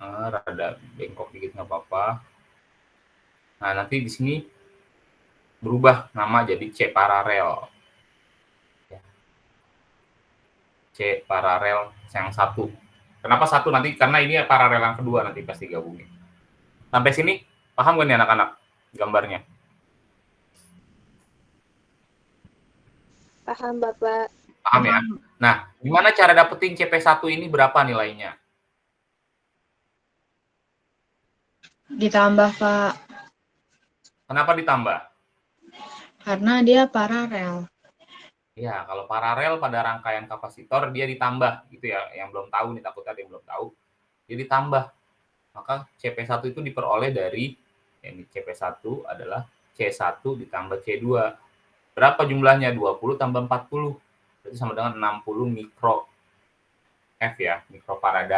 Rada bengkok dikit nggak apa-apa. Nah, nanti di sini berubah nama jadi C paralel. C paralel yang 1. Kenapa 1 nanti? Karena ini paralel yang kedua nanti pasti gabungin. Sampai sini paham nggak nih anak-anak gambarnya? Paham, Bapak. Paham ya? Nah, gimana cara dapetin CP1 ini berapa nilainya? Ditambah, Pak. Kenapa ditambah? Karena dia paralel. Ya, kalau paralel pada rangkaian kapasitor dia ditambah gitu ya. Yang belum tahu nih, takutnya ada yang belum tahu. Dia ditambah. Maka CP1 itu diperoleh dari ini CP1 adalah C1 ditambah C2. Berapa jumlahnya? 20 tambah 40. Berarti sama dengan 60 mikro F ya, mikrofarad.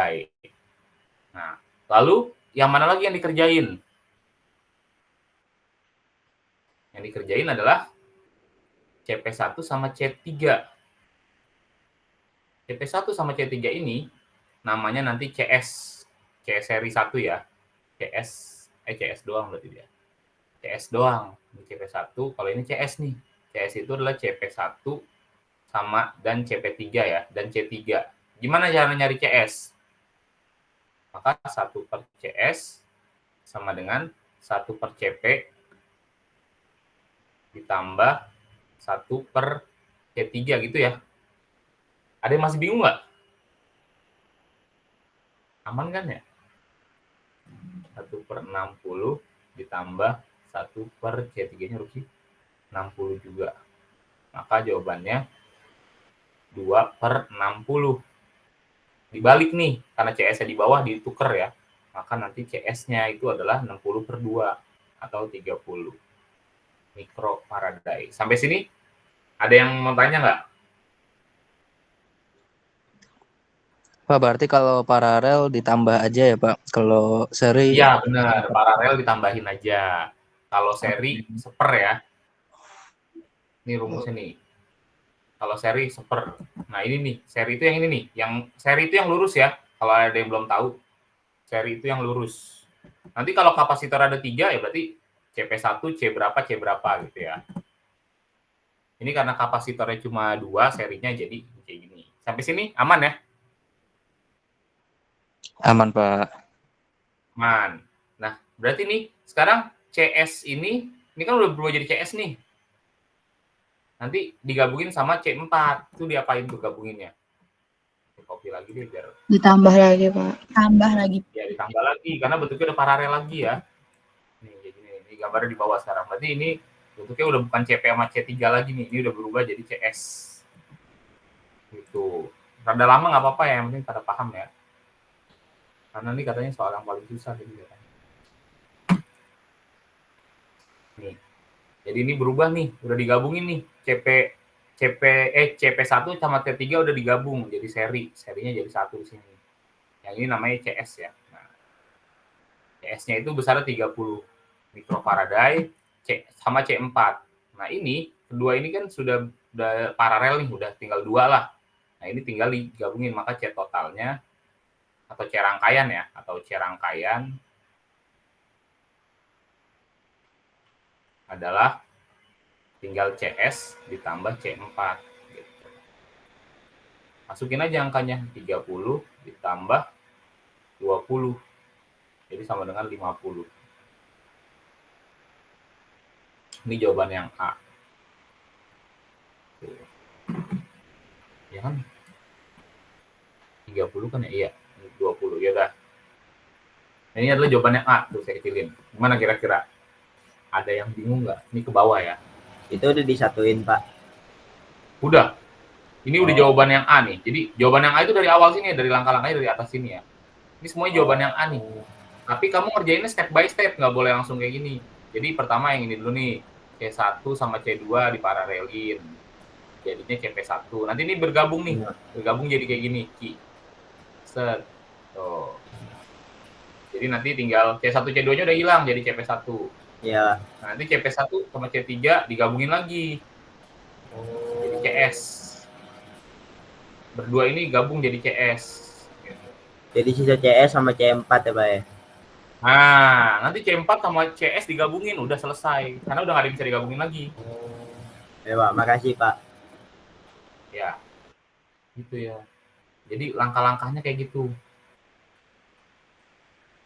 Nah, lalu yang mana lagi yang dikerjain? Yang dikerjain adalah CP1 sama C3. CP1 sama C3 ini namanya nanti CS. CS seri 1 ya. CS doang berarti dia. CS doang. Ini CP1, kalau ini CS nih. CS itu adalah CP1 sama dan CP3 ya, dan C3. Gimana cara nyari CS? Maka 1 per CS sama dengan 1 per CP ditambah 1 per C3 gitu ya. Ada yang masih bingung nggak? Aman kan ya? 1 per 60 ditambah 1 per C3-nya rugi 60 juga. Maka jawabannya 2 per 60. Dibalik nih, karena CS-nya di bawah ditukar ya. Maka nanti CS-nya itu adalah 60 per 2 atau 30 mikrofarad. Sampai sini ada yang mau tanya nggak? Pak, berarti kalau paralel ditambah aja ya, Pak? Kalau seri... Iya, benar. Paralel ditambahin aja. Kalau seri, seper ya. Ini rumusnya nih. Kalau seri, seper. Nah, ini nih. Seri itu yang ini nih. Yang seri itu yang lurus ya. Kalau ada yang belum tahu. Seri itu yang lurus. Nanti kalau kapasitor ada 3, ya berarti CP1, C berapa gitu ya. Ini karena kapasitornya cuma 2, serinya jadi kayak gini. Sampai sini aman ya? Aman, Pak. Aman. Nah, berarti nih sekarang CS ini kan udah berubah jadi CS nih. Nanti digabungin sama C4. Itu diapain tuh gabunginnya? Copy lagi deh biar. Ditambah lagi, Pak. Tambah lagi. Ya, ditambah lagi karena bentuknya udah paralel lagi ya. Nih, kayak gini. Ini gambarnya di bawah sekarang. Berarti ini bentuknya udah bukan CP sama C3 lagi nih. Ini udah berubah jadi CS. Gitu. Rada lama nggak apa-apa ya, yang penting pada paham ya. Karena ini katanya soal yang paling susah gitu ya. Nih. Jadi ini berubah nih, udah digabungin nih. CP1 sama T3 udah digabung jadi seri. Serinya jadi 1 di sini. Yang ini namanya CS ya. Nah, CS-nya itu besarnya 30 mikrofarad sama C4. Nah, ini kedua ini kan sudah paralel nih, udah tinggal 2 lah. Nah, ini tinggal digabungin, maka C totalnya atau C rangkaian ya, atau C rangkaian adalah tinggal CS ditambah C4 gitu. Masukin aja angkanya, 30 ditambah 20. Jadi sama dengan 50. Ini jawaban yang A. Ya kan? 30 kan ya? Iya, 20. Ya udah. Ini adalah jawabannya A, tuh saya kecilin. Gimana kira-kira? Ada yang bingung nggak? Ini ke bawah ya. Itu udah disatuin, Pak. Udah. Ini udah jawaban yang A nih. Jadi jawaban yang A itu dari awal sini ya, dari langkah-langkahnya dari atas sini ya. Ini semuanya jawaban yang A nih. Tapi kamu ngerjainnya step by step, nggak boleh langsung kayak gini. Jadi pertama yang ini dulu nih, C1 sama C2 diparalelin. Jadinya CP1. Nanti ini bergabung nih. Bergabung jadi kayak gini. Set. Tuh. Jadi nanti tinggal C1, C2-nya udah hilang jadi CP1. Iya. Nah, nanti CP1 sama C3 digabungin lagi. Jadi CS. Berdua ini gabung jadi CS. Jadi sisa CS sama C4 ya Pak ya? Nah, nanti C4 sama CS digabungin, udah selesai. Karena udah nggak ada yang bisa digabungin lagi. Ya Pak, makasih Pak. Ya, gitu ya. Jadi langkah-langkahnya kayak gitu.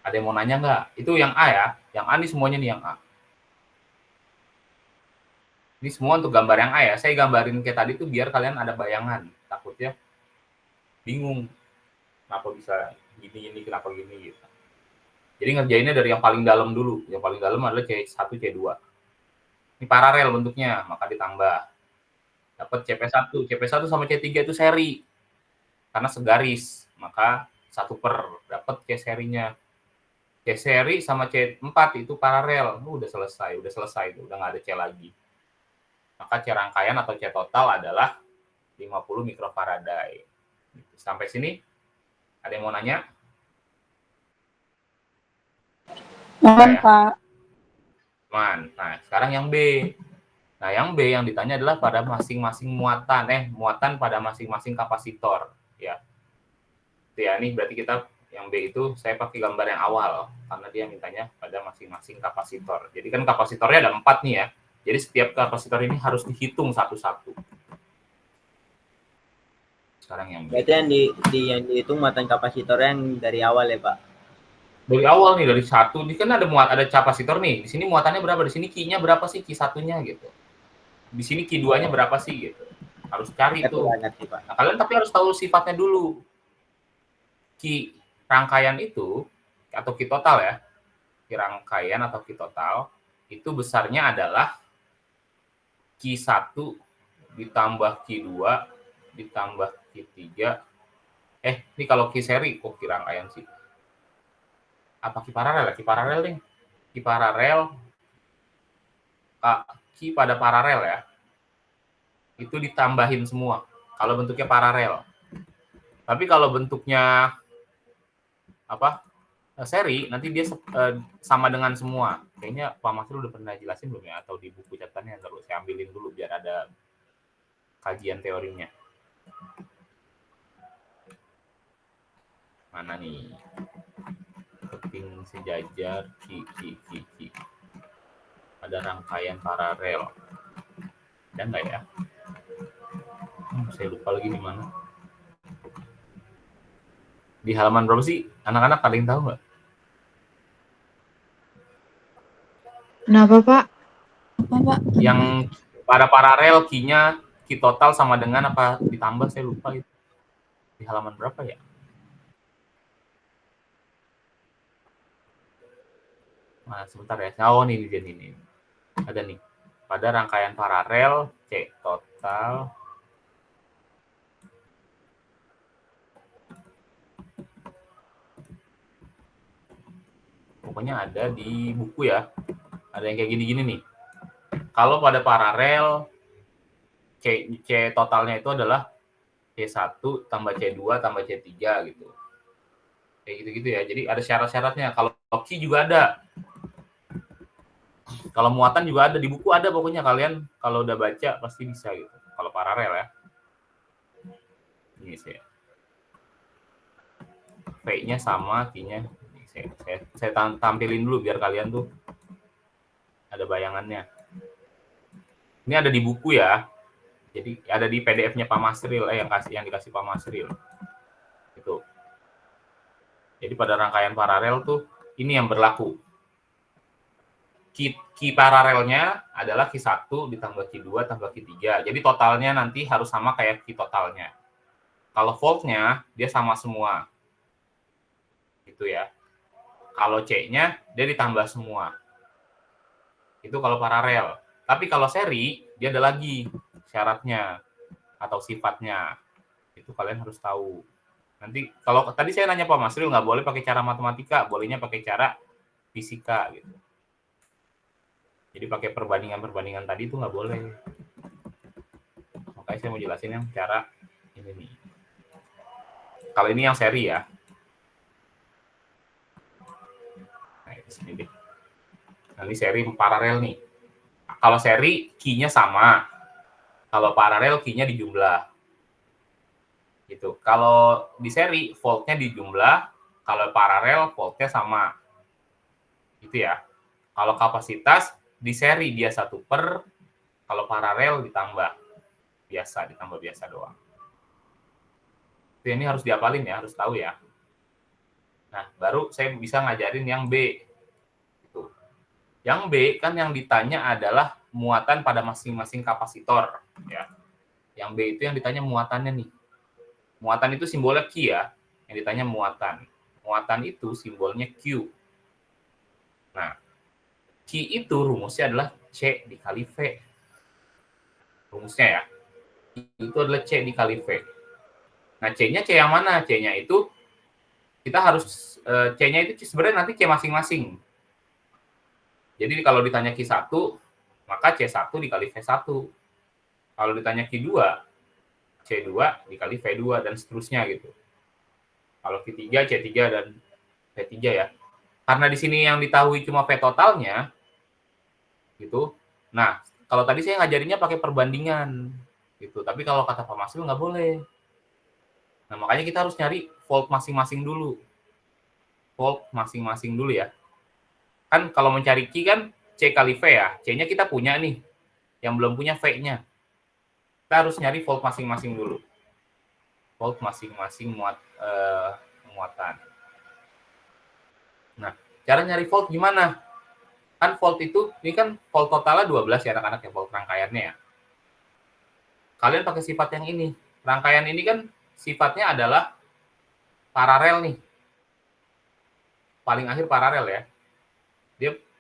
Ada yang mau nanya nggak? Itu yang A ya. Yang A nih semuanya nih yang A. Ini semua untuk gambar yang A ya. Saya gambarin kayak tadi tuh biar kalian ada bayangan. Takutnya bingung. Kenapa bisa gini, kenapa gini gitu. Jadi ngerjainnya dari yang paling dalam dulu. Yang paling dalam adalah C1, C2. Ini paralel bentuknya, maka ditambah. Dapat CP1. CP1 sama C3 itu seri. Karena segaris, maka 1/, dapat C serinya. C seri sama C4 itu paralel. Udah selesai itu, udah nggak ada C lagi. Maka C rangkaian atau C total adalah 50 mikrofarad. Sampai sini, ada yang mau nanya? Mohon, Ya? Pak. Nah, sekarang yang B. Nah, yang B yang ditanya adalah pada masing-masing muatan pada masing-masing kapasitor. Ya. Itu ya, ini berarti kita yang B itu saya pakai gambar yang awal karena dia mintanya pada masing-masing kapasitor. Jadi kan kapasitornya ada 4 nih ya. Jadi setiap kapasitor ini harus dihitung satu-satu. Sekarang yang B. Berarti yang dihitung muatan kapasitor yang dari awal ya Pak? Dari awal nih, dari 1. Ini kan ada kapasitor nih. Di sini muatannya berapa? Di sini Q-nya berapa sih? Q1-nya gitu. Di sini Q2-nya berapa sih gitu. Harus cari tuh. Ngerti, Pak. Nah, kalian tapi harus tahu sifatnya dulu. Q rangkaian itu atau Q total ya. Q rangkaian atau Q total itu besarnya adalah Q1 ditambah Q2 ditambah Q3. Ini kalau Q seri kok Q rangkaian sih. Apa Q paralel? Q paralel nih. Q paralel Q pada paralel ya. Itu ditambahin semua kalau bentuknya paralel. Tapi kalau bentuknya seri, nanti dia sama dengan semua. Kayaknya Pak Masrul udah pernah jelasin belum ya? Atau di buku catatannya, terus saya ambilin dulu biar ada kajian teorinya. Mana nih? Keping sejajar, Q. Ada rangkaian paralel. Ada nggak ya? Saya lupa lagi di mana. Di halaman berapa sih? Anak-anak ada yang tahu nggak? Kenapa, Pak? Apa, Pak? Yang pada paralel Q-nya Q total sama dengan apa ditambah, saya lupa itu. Di halaman berapa ya? Nah, sebentar ya. Oh, nih ini. Ada nih. Pada rangkaian paralel C total pokoknya ada di buku ya. Ada yang kayak gini-gini nih. Kalau pada paralel C totalnya itu adalah C1 tambah C2 tambah C3 gitu. Kayak gitu-gitu ya. Jadi ada syarat-syaratnya. Kalau Q juga ada. Kalau muatan juga ada. Di buku ada pokoknya. Kalian kalau udah baca pasti bisa gitu. Kalau paralel ya. Ini sih. V-nya sama, Q-nya. Saya tampilin dulu biar kalian tuh ada bayangannya. Ini ada di buku ya. Jadi ada di PDF-nya Pak Masril yang dikasih Pak Masril. Itu. Jadi pada rangkaian paralel tuh ini yang berlaku. Q paralelnya adalah Q1 ditambah Q2 tambah Q3. Jadi totalnya nanti harus sama kayak Q totalnya. Kalau voltnya dia sama semua. Gitu ya. Kalau C-nya dia ditambah semua. Itu kalau paralel. Tapi kalau seri dia ada lagi syaratnya atau sifatnya. Itu kalian harus tahu. Nanti kalau tadi saya nanya Pak Masril nggak boleh pakai cara matematika, bolehnya pakai cara fisika gitu. Jadi pakai perbandingan tadi itu nggak boleh. Makanya saya mau jelasin yang cara ini nih. Kalau ini yang seri ya. Nah, ini deh. Nanti seri paralel nih. Kalau seri Q-nya sama. Kalau paralel Q-nya dijumlah. Gitu. Kalau di seri voltnya dijumlah, Kalau paralel, voltnya sama. Gitu ya. Kalau kapasitas, di seri dia 1 per, kalau paralel ditambah biasa doang. Ini harus dihafalin ya, harus tahu ya. Nah, baru saya bisa ngajarin yang B. Gitu. Yang B kan yang ditanya adalah muatan pada masing-masing kapasitor. Ya. Yang B itu yang ditanya muatannya nih. Muatan itu simbolnya Q ya, yang ditanya muatan. Muatan itu simbolnya Q. Nah, Q itu rumusnya adalah C dikali V. Rumusnya ya. Itu adalah C dikali V. Nah, C-nya C yang mana? C-nya itu kita harus C-nya itu sebenarnya nanti C masing-masing. Jadi kalau ditanya Q1, maka C1 dikali V1. Kalau ditanya Q2, C2 dikali V2 dan seterusnya gitu. Kalau Q3, C3 dan V3 ya. Karena di sini yang ditahui cuma V totalnya gitu. Nah, kalau tadi saya ngajarinnya pakai perbandingan gitu. Tapi kalau kata Pak Masrul nggak boleh. Nah, makanya kita harus nyari volt masing-masing dulu. Volt masing-masing dulu ya. Kan kalau mencari Q kan C kali V ya. C-nya kita punya nih. Yang belum punya V-nya. Kita harus nyari volt masing-masing dulu. Volt masing-masing muatan. Nah, cara nyari volt gimana? Kan volt itu, ini kan volt totalnya 12 ya anak-anak ya, volt rangkaiannya ya. Kalian pakai sifat yang ini. Rangkaian ini kan sifatnya adalah paralel nih. Paling akhir paralel ya.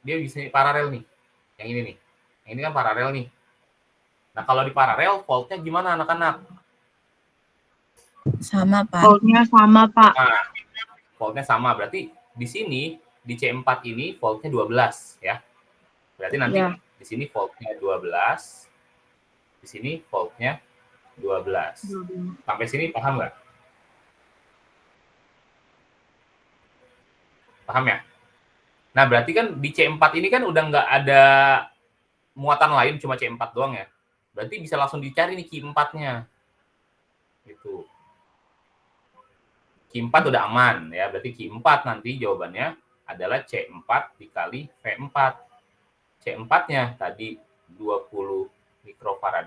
Dia bisa paralel nih. Yang ini nih. Yang ini kan paralel nih. Nah, kalau di paralel, voltnya gimana anak-anak? Sama, Pak. Voltnya sama, Pak. Nah, voltnya sama. Berarti di sini, di C4 ini voltnya 12 ya. Berarti nanti Ya. di sini voltnya 12. Di sini voltnya 12. Sampai sini paham nggak? Paham ya? Nah, berarti kan di C4 ini kan udah nggak ada muatan lain, cuma C4 doang ya. Berarti bisa langsung dicari nih Q4-nya. Gitu. Q4 udah aman ya, berarti Q4 nanti jawabannya adalah C4 dikali V4. C4-nya tadi 20 mikrofarad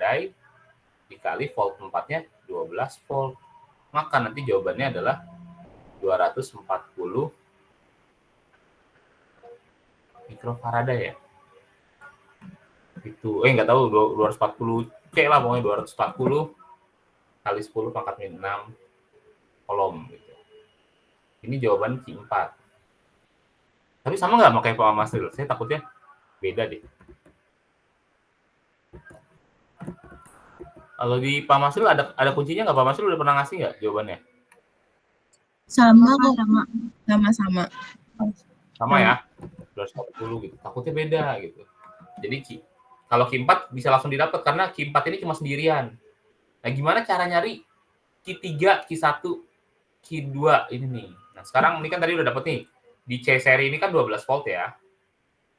dikali volt 4-nya 12 volt. Maka nanti jawabannya adalah 240 mikrofarad ya. Itu nggak tahu 240 C lah pokoknya 240 kali 10 pangkat min 6 kolom gitu. Ini jawaban Q4. Tapi sama nggak sama kayak Pak Masril? Saya takutnya beda deh. Kalau di Pak Masril ada kuncinya nggak? Pak Masril udah pernah ngasih nggak jawabannya? Sama kok. Sama-sama. Sama ya? 240 gitu. Takutnya beda gitu. Jadi kalau Q4 bisa langsung didapat karena Q4 ini cuma sendirian. Nah, gimana cara nyari Q3, Q1, Q2 ini nih. Nah, sekarang ini kan tadi udah dapet nih. Di C seri ini kan 12 volt ya.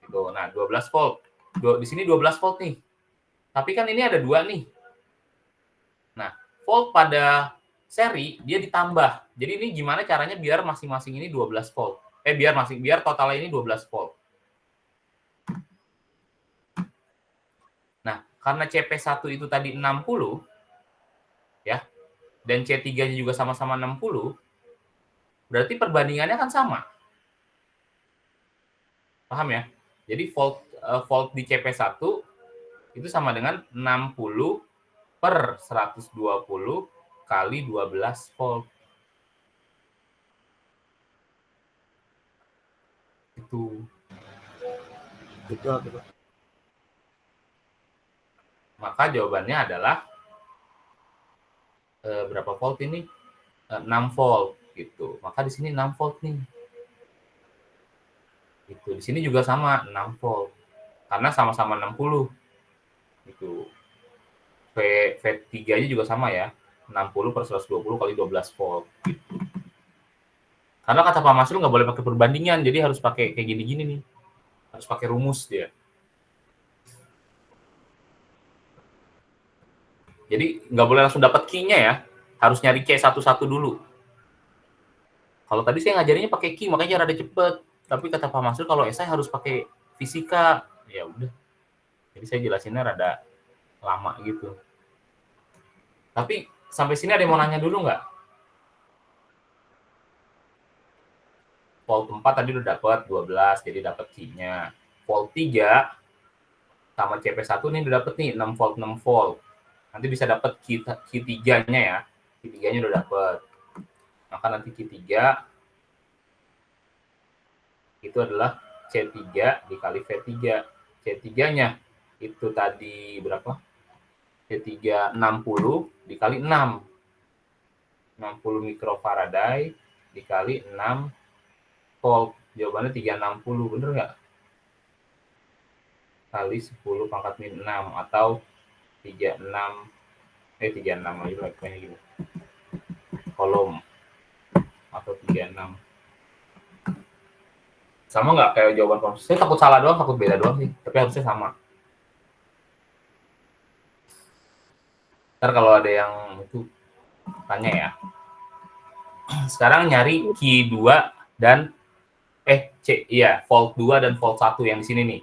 Gitu. Nah, 12 volt. Di sini 12 volt nih. Tapi kan ini ada 2 nih. Nah, volt pada seri dia ditambah. Jadi ini gimana caranya biar masing-masing ini 12 volt. Biar totalnya ini 12 volt. Nah, karena CP1 itu tadi 60 ya. Dan C3-nya juga sama-sama 60, berarti perbandingannya kan sama. Paham ya? Jadi volt di CP1 itu sama dengan 60 per 120 kali 12 volt. Itu. Maka jawabannya adalah berapa volt ini? 6 volt gitu. Maka di sini 6 volt nih. Gitu. Di sini juga sama 6 volt. Karena sama-sama 60. Gitu. V3-nya juga sama ya. 60 per 120 kali 12 volt. Gitu. Karena kata Pak Masrul nggak boleh pakai perbandingan, jadi harus pakai kayak gini-gini nih. Harus pakai rumus dia. Jadi nggak boleh langsung dapat key-nya ya. Harus nyari C11 dulu. Kalau tadi saya ngajarinnya pakai Ki, makanya rada cepet. Tapi kata Pak Masrul kalau esai harus pakai fisika. Ya udah. Jadi saya jelasinnya rada lama gitu. Tapi sampai sini ada yang mau nanya dulu nggak? Volt 4 tadi udah dapat 12, jadi dapat Q-nya. Volt 3 sama CP1 nih udah dapet nih 6 volt 6 volt. Nanti bisa dapat Q3-nya ya. Q3-nya udah dapet. Maka nanti Q3 itu adalah C3 dikali V3. C3-nya itu tadi berapa? C3 60 dikali 6. 60 mikrofaraday dikali 6 volt. Jawabannya 360, bener nggak? Kali 10 pangkat min 6 atau 36 aja lah pokoknya gitu. Kolom atau 36. Sama nggak kayak jawaban kamu? Saya takut salah doang, takut beda doang sih. Tapi harusnya sama. Ntar kalau ada yang itu tanya ya. Sekarang nyari Q2 dan volt 2 dan volt 1 yang di sini nih.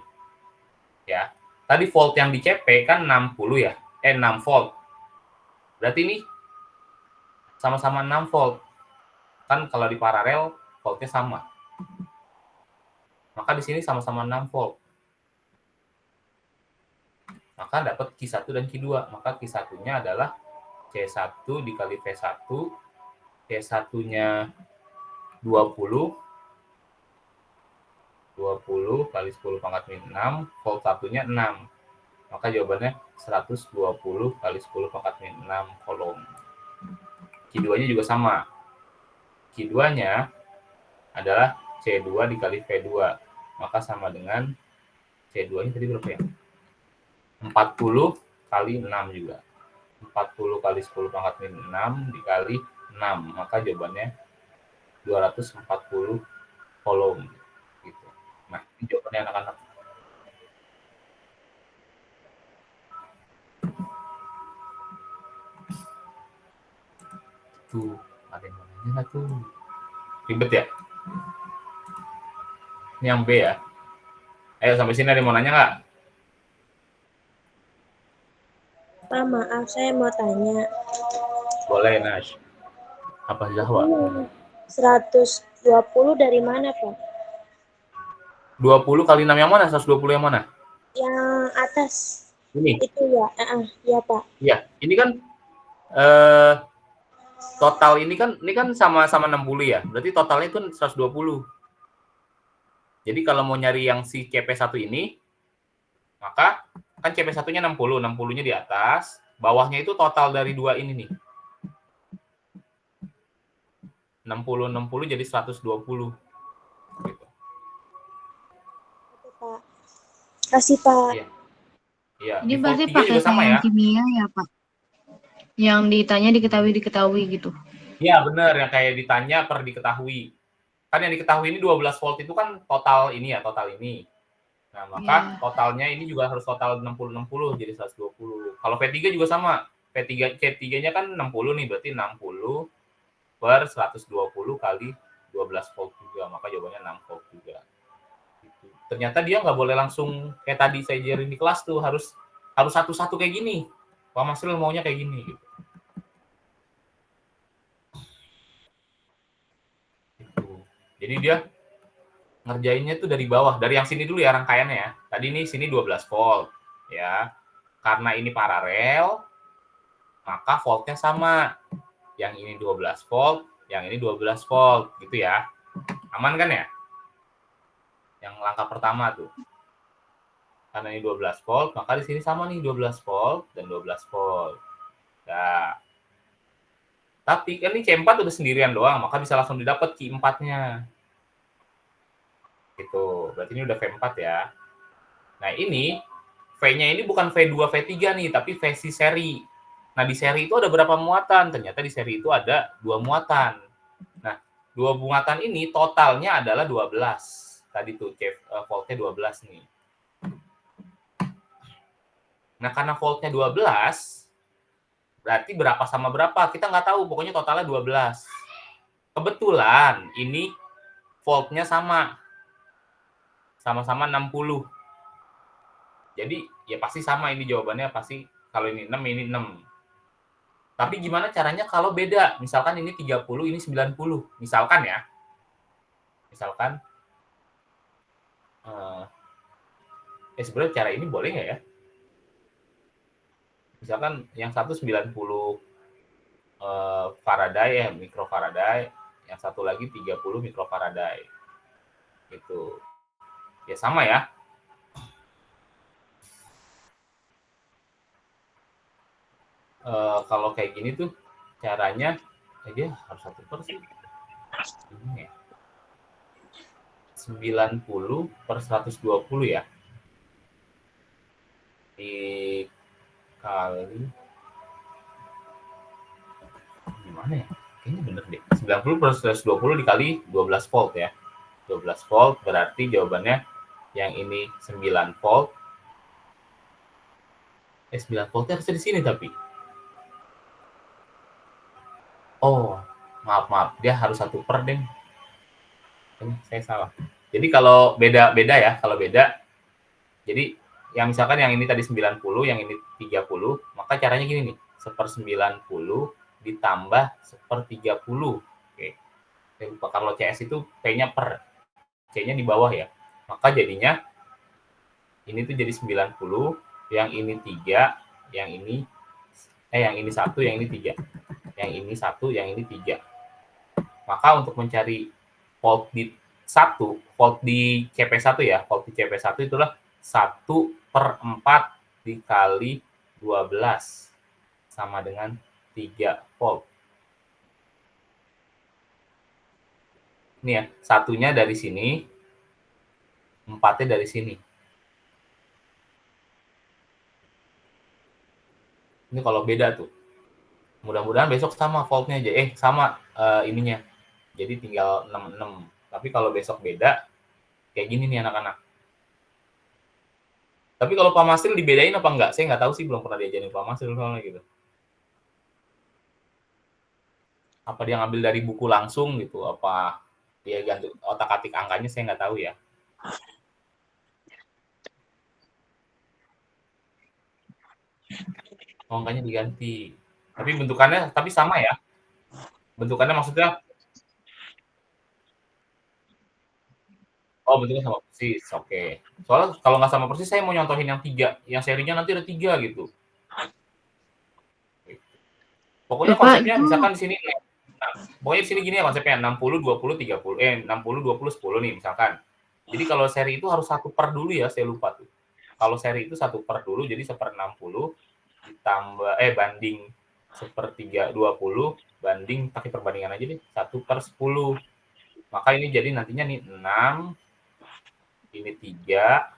Ya. Tadi volt yang di CP kan 60 ya. 6 volt. Berarti ini sama-sama 6 volt. Kan kalau di paralel voltnya sama. Maka di sini sama-sama 6 volt. Maka dapat Q1 dan Q2. Maka Q1-nya adalah C1 dikali V1. C1-nya 20 kali 10 pangkat min 6, volt 1-nya 6. Maka jawabannya 120 kali 10 pangkat min 6 kolom. Q2-nya juga sama. Q2-nya adalah C2 dikali V2. Maka sama dengan C2-nya tadi berapa ya? 40 kali 6 juga. 40 kali 10 pangkat min 6 dikali 6. Maka jawabannya 240 kolom. Gitu. Nah, ini jawabannya anak-anak. Tuh, ada yang nanya nggak tuh? Ribet ya? Ini yang B ya? Ayo sampai sini ada yang mau nanya nggak? Pak, maaf saya mau tanya. Boleh, Nash. Apa Zahwa? 120 dari mana, Pak? 20 kali 6 yang mana? 120 yang mana? Yang atas. Ini? Itu ya? Iya, Pak. Iya, ini kan total ini kan sama-sama 60 ya. Berarti totalnya itu 120. Jadi kalau mau nyari yang si CP1 ini, maka kan CP1-nya 60, 60-nya di atas, bawahnya itu total dari dua ini nih. 60 jadi 120. Gitu. Oke, Pak. Kasih, Pak. Iya. Iya, Ini di berarti volt 3 pakai juga sama kayak ya. kimia ya, Pak? Yang ditanya diketahui gitu. Iya, benar, yang kayak ditanya per diketahui. Kan yang diketahui ini 12 volt itu kan total ini ya, total ini. Nah, maka totalnya ini juga harus total 60 jadi 120. Kalau V3 juga sama. C3-nya kan 60 nih, berarti 60 per 120 kali 12 volt juga. Maka jawabannya 6 volt juga. Gitu. Ternyata dia nggak boleh langsung kayak tadi saya ajarin di kelas tuh, harus satu-satu kayak gini. Pak Masrul maunya kayak gini gitu. Jadi dia ngerjainnya tuh dari bawah, dari yang sini dulu ya rangkaiannya ya. Tadi ini sini 12 volt ya. Karena ini paralel, maka voltnya sama. Yang ini 12 volt, yang ini 12 volt gitu ya. Aman kan ya? Yang langkah pertama tuh. Karena ini 12 volt, maka di sini sama nih 12 volt dan 12 volt. Nah, tapi kan ini C4 udah sendirian doang, maka bisa langsung didapat Q4-nya. Gitu. Berarti ini udah V4 ya. Nah, ini V-nya ini bukan V2, V3 nih, tapi versi seri. Nah, di seri itu ada berapa muatan? Ternyata di seri itu ada 2 muatan. Nah, 2 muatan ini totalnya adalah 12. Tadi tuh voltnya 12 nih. Nah, karena voltnya 12, berarti berapa sama berapa? Kita nggak tahu, pokoknya totalnya 12. Kebetulan ini voltnya sama-sama 60. Jadi ya pasti sama ini jawabannya, pasti kalau ini 6 ini 6. Tapi gimana caranya kalau beda? Misalkan ini 30, ini 90. Misalkan ya. Misalkan sebenarnya cara ini boleh nggak ya? Misalkan yang satu 90 Faraday ya, mikrofaraday, yang satu lagi 30 mikrofaraday. Gitu. Ya sama ya. Kalau kayak gini tuh caranya dia harus 1/. Ini ya. 90 per 120 ya. Dikali gimana ya? Kayaknya bener deh. 90 per 120 dikali 12 volt ya. 12 volt berarti jawabannya yang ini 9 volt. 9 voltnya harusnya di sini tapi. Oh, maaf. Dia harus 1/, deh. Saya salah. Jadi kalau beda ya, kalau beda. Jadi yang misalkan yang ini tadi 90, yang ini 30, maka caranya gini nih. 1/90 ditambah 1/30. Oke. Saya lupa kalau CS itu P-nya per. C-nya di bawah ya. Maka jadinya ini tuh jadi 90, yang ini 3, yang ini 1, yang ini 3. Yang ini 1, yang ini 3. Maka untuk mencari volt di 1, volt di CP1 ya, volt di CP1 itulah 1/4 dikali 12 sama dengan 3 volt. Ini ya, satunya dari sini, 4-nya dari sini. Ini kalau beda tuh. Mudah-mudahan besok sama voltnya aja. Sama ininya. Jadi tinggal 66. Tapi kalau besok beda, kayak gini nih anak-anak. Tapi kalau Pak Masril dibedain apa enggak? Saya nggak tahu sih, belum pernah diajarin Pak Masril soalnya gitu. Apa dia ngambil dari buku langsung gitu? Apa dia ganti otak-atik angkanya? Saya nggak tahu ya. Angkanya diganti. Tapi bentukannya sama ya? Bentukannya maksudnya bentuknya sama persis. Oke. Soalnya kalau nggak sama persis, saya mau nyontohin yang 3. Yang serinya nanti ada 3 gitu. Pokoknya konsepnya misalkan di sini, pokoknya di sini gini ya konsepnya, 60, 20, 30. 60, 20, 10 nih misalkan. Jadi kalau seri itu harus 1/, dulu ya, saya lupa tuh. Kalau seri itu 1/, dulu, jadi 1/60 ditambah banding 1/320 banding, pakai perbandingan aja deh, 1/10. Maka ini jadi nantinya nih 6, ini 3,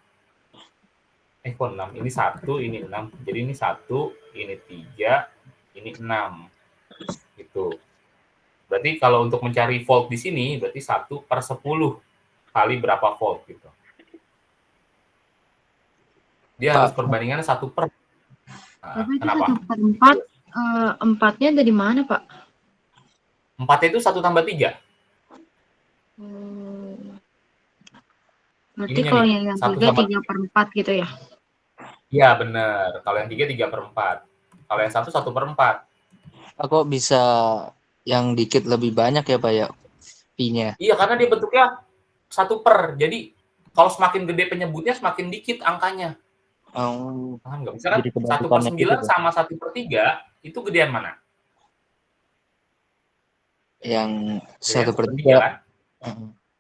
kok 6? Ini 1, ini 6. Jadi ini 1, ini 3, ini 6. Gitu. Berarti kalau untuk mencari volt di sini, berarti 1/10 kali berapa volt gitu. Dia harus perbandingannya 1/. Nah, Tapi itu kenapa? 1/4, 4-nya dari mana, Pak? 4 itu 1 tambah 3. Berarti Ininya kalau nih, yang 1 3, sama 3/4 gitu ya? Iya, benar. Kalau yang 3, 3/4. Kalau yang 1, 1/4. Kok bisa yang dikit lebih banyak ya Pak ya? Pi-nya. Iya, karena dia bentuknya 1/. Jadi kalau semakin gede penyebutnya, semakin dikit angkanya. Oh, Paham nggak? Misalkan jadi 1/9 gitu, Pak. sama 1/3, itu gedean mana? Yang Gedean 1/3. kan?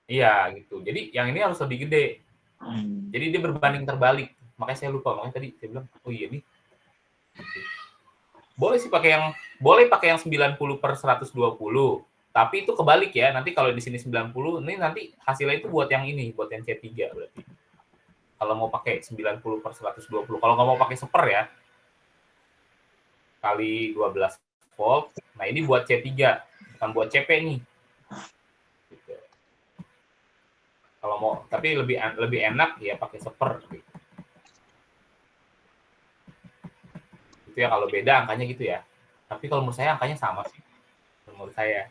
Iya, gitu. Jadi yang ini harus lebih gede. Jadi dia berbanding terbalik. Makanya saya lupa. Makanya tadi saya bilang, oh iya nih. Boleh sih pakai yang 90/120. Tapi itu kebalik ya. Nanti kalau di sini 90, ini nanti hasilnya itu buat yang ini, buat yang C3 berarti. Kalau mau pakai 90/120. Kalau nggak mau pakai 1/, ya, kali 12 volt. Nah, ini buat C3, bukan buat CP nih. Gitu. Kalau mau, tapi lebih enak ya pakai 1/. Gitu. Itu ya kalau beda angkanya gitu ya. Tapi kalau menurut saya angkanya sama sih. Menurut saya.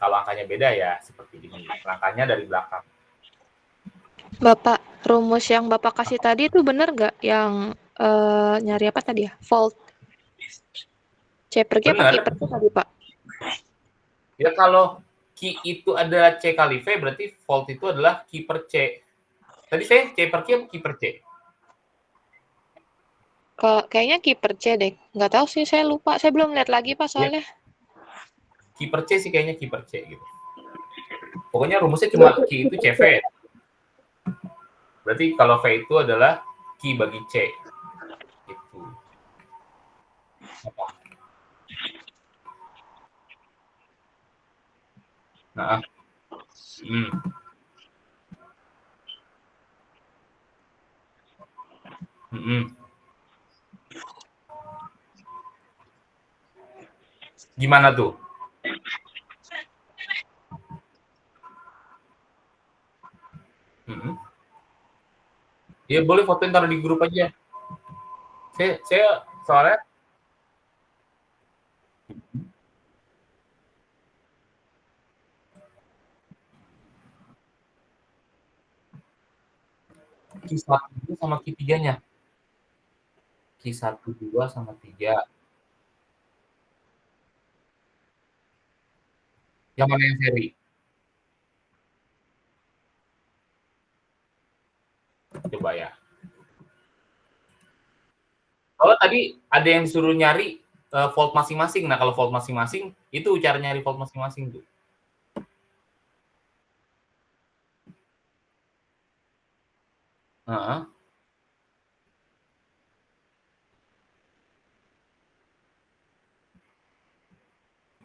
Kalau angkanya beda ya seperti ini. Langkahnya dari belakang. Bapak, rumus yang Bapak kasih tadi itu bener nggak yang nyari apa tadi ya? Volt. C per Q apa Q Bener. per Q tadi, Pak? Ya kalau Q itu adalah C kali V, berarti volt itu adalah Q per C. Tadi saya C per Q apa Q per C? Kayaknya Q per C deh. Nggak tahu sih, saya lupa. Saya belum lihat lagi, Pak, soalnya. Q per C sih kayaknya Q per C gitu. Pokoknya rumusnya cuma Q itu CV. Berarti kalau V itu adalah Q bagi C. Gitu. Apa? Nah. Gimana tuh? Ya boleh fotoin taruh di grup aja. Saya soalnya Q1 sama Q3-nya. Q1, 2 sama 3. Yang mana yang seri? Coba ya. Kalau tadi ada yang disuruh nyari volt masing-masing. Nah, kalau volt masing-masing, itu cara nyari volt masing-masing tuh. Heeh.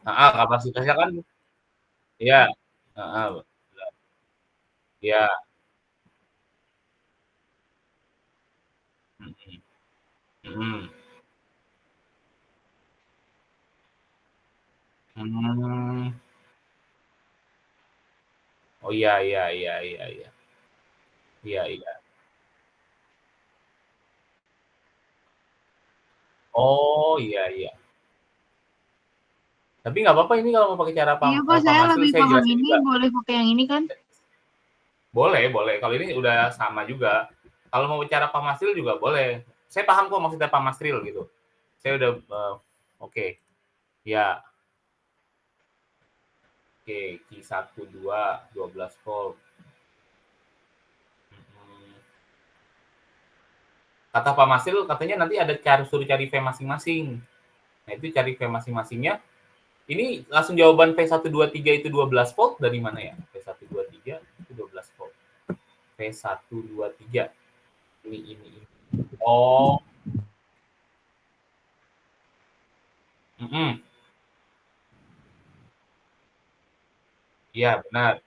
Kapasitasnya kan iya. Heeh. Iya. Mhm. Oh iya iya iya iya iya. Iya iya. Oh iya iya. Tapi nggak apa-apa ini kalau mau pakai cara Iya Pak, Pak saya Masril lebih saya paham jelasin ini, juga. boleh pakai yang ini kan? Boleh boleh. Kalau ini udah sama juga. Kalau mau bicara Pak Masril juga boleh. Saya paham kok maksudnya Pak Masril gitu. Saya udah oke. Ya. Oke, Q1, 2, 12 volt. Kata Pak Masril katanya nanti ada suruh cari V masing-masing. Nah, itu cari V masing-masingnya. Ini langsung jawaban V123 itu 12 volt dari mana ya? V123 itu 12 volt. V123. Ini. Oh. Iya, benar.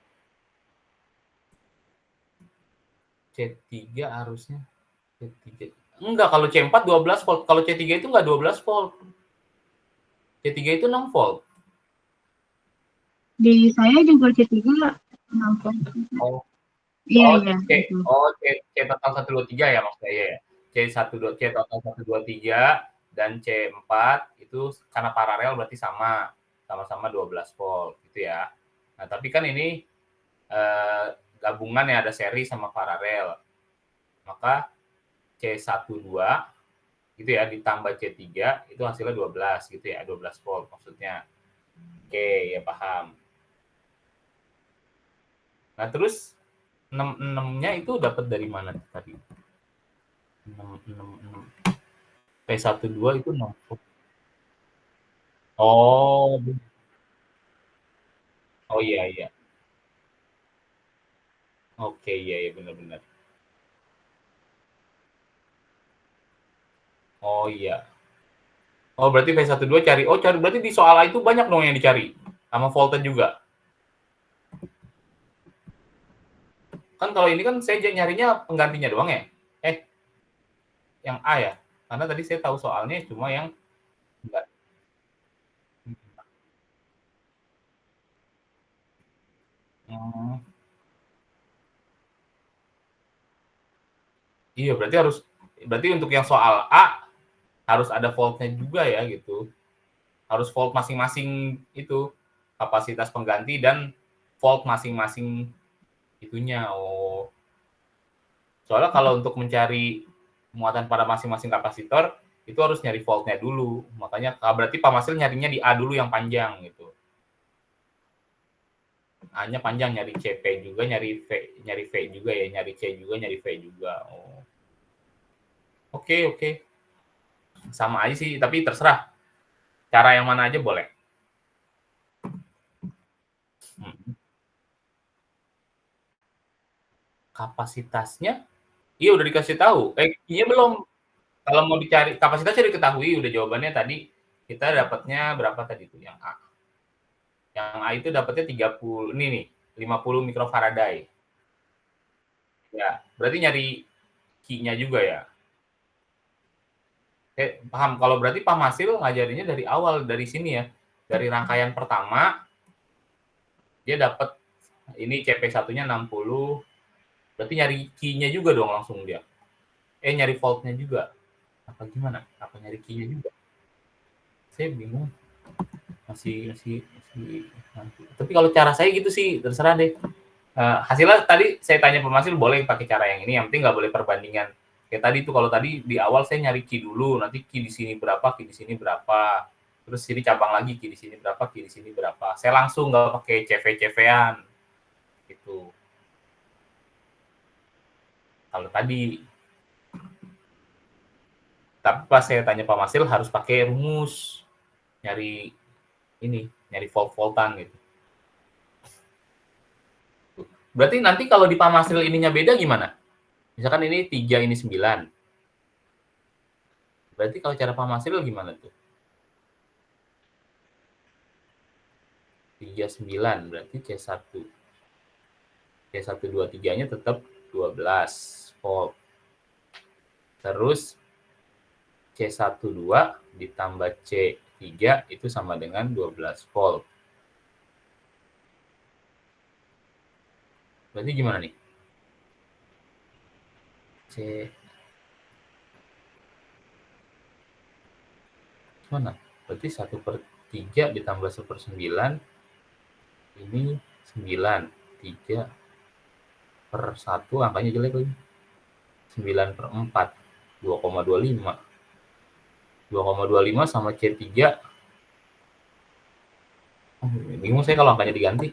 C3 harusnya C3. Enggak, kalau C4 12 volt. Kalau C3 itu enggak 12 volt. C3 itu 6 volt. Di saya juga C3 6 volt. Oh. Iya, Oh, iya. C total 123 ya maksudnya ya. C total 123 dan C4 itu karena paralel berarti sama-sama 12 volt gitu ya. Nah, tapi kan ini gabungan ya, ada seri sama paralel. Maka C12 gitu ya ditambah C3 itu hasilnya 12 gitu ya, 12 volt maksudnya. Oke, ya paham. Nah, terus 6-nya itu dapat dari mana tadi? 6. P12 itu 6 volt. Oh. Oh iya iya. Oke, iya iya benar-benar. Oh iya. Oh berarti V12 cari. Oh cari berarti di soal itu banyak dong yang dicari. Sama voltage juga. Kan kalau ini kan saya nyarinya penggantinya doang ya. Yang A ya. Karena tadi saya tahu soalnya cuma yang enggak. Iya berarti untuk yang soal A harus ada voltnya juga ya gitu. Harus volt masing-masing itu. kapasitas pengganti dan volt masing-masing itunya. Oh. Soalnya kalau untuk mencari muatan pada masing-masing kapasitor itu harus nyari voltnya dulu. Makanya berarti Pak Masil nyarinya di A dulu yang panjang gitu. A-nya panjang, nyari CP juga, nyari V juga ya, nyari C juga, nyari V juga. Oh. Oke. Sama aja sih, tapi terserah. Cara yang mana aja boleh. Kapasitasnya, iya udah dikasih tahu. Iya belum. Kalau mau dicari kapasitasnya diketahui, udah jawabannya tadi. Kita dapatnya berapa tadi tuh yang A? Yang A itu dapatnya 30, ini nih, 50 mikrofarad. Ya, berarti nyari Q-nya juga ya. Paham. Kalau berarti Pak Masil ngajarinnya dari awal, dari sini ya. Dari rangkaian pertama, dia dapat ini CP1-nya 60. Berarti nyari Q-nya juga dong langsung dia. Nyari voltnya juga. Apa gimana? Apa nyari Q-nya juga? Saya bingung. Masih nanti. Tapi kalau cara saya gitu sih, terserah deh. Hasilnya tadi saya tanya Pak Masil, boleh pakai cara yang ini, yang penting nggak boleh perbandingan. Kayak tadi tuh, kalau tadi di awal saya nyari Q dulu, nanti Q di sini berapa, Q di sini berapa. Terus sini cabang lagi, Q di sini berapa, Q di sini berapa. Saya langsung nggak pakai CV-CV-an. Gitu. Kalau tadi. Tapi pas saya tanya Pak Masil harus pakai rumus. Nyari volt-voltan gitu. Berarti nanti kalau di Pak Masil ininya beda gimana? Misalkan ini 3, ini 9. Berarti kalau cara Pak Masil gimana tuh? 3, 9, berarti C1. C1, 2, 3-nya tetap 12 volt. Terus C1, 2 ditambah C3 itu sama dengan 12 volt. Berarti gimana nih? Mana? Berarti 1/3 ditambah 1/9 ini 9. 3/1 angkanya jelek lagi. 9/4 2,25. 2,25 sama C3. Bingung saya kalau angkanya diganti.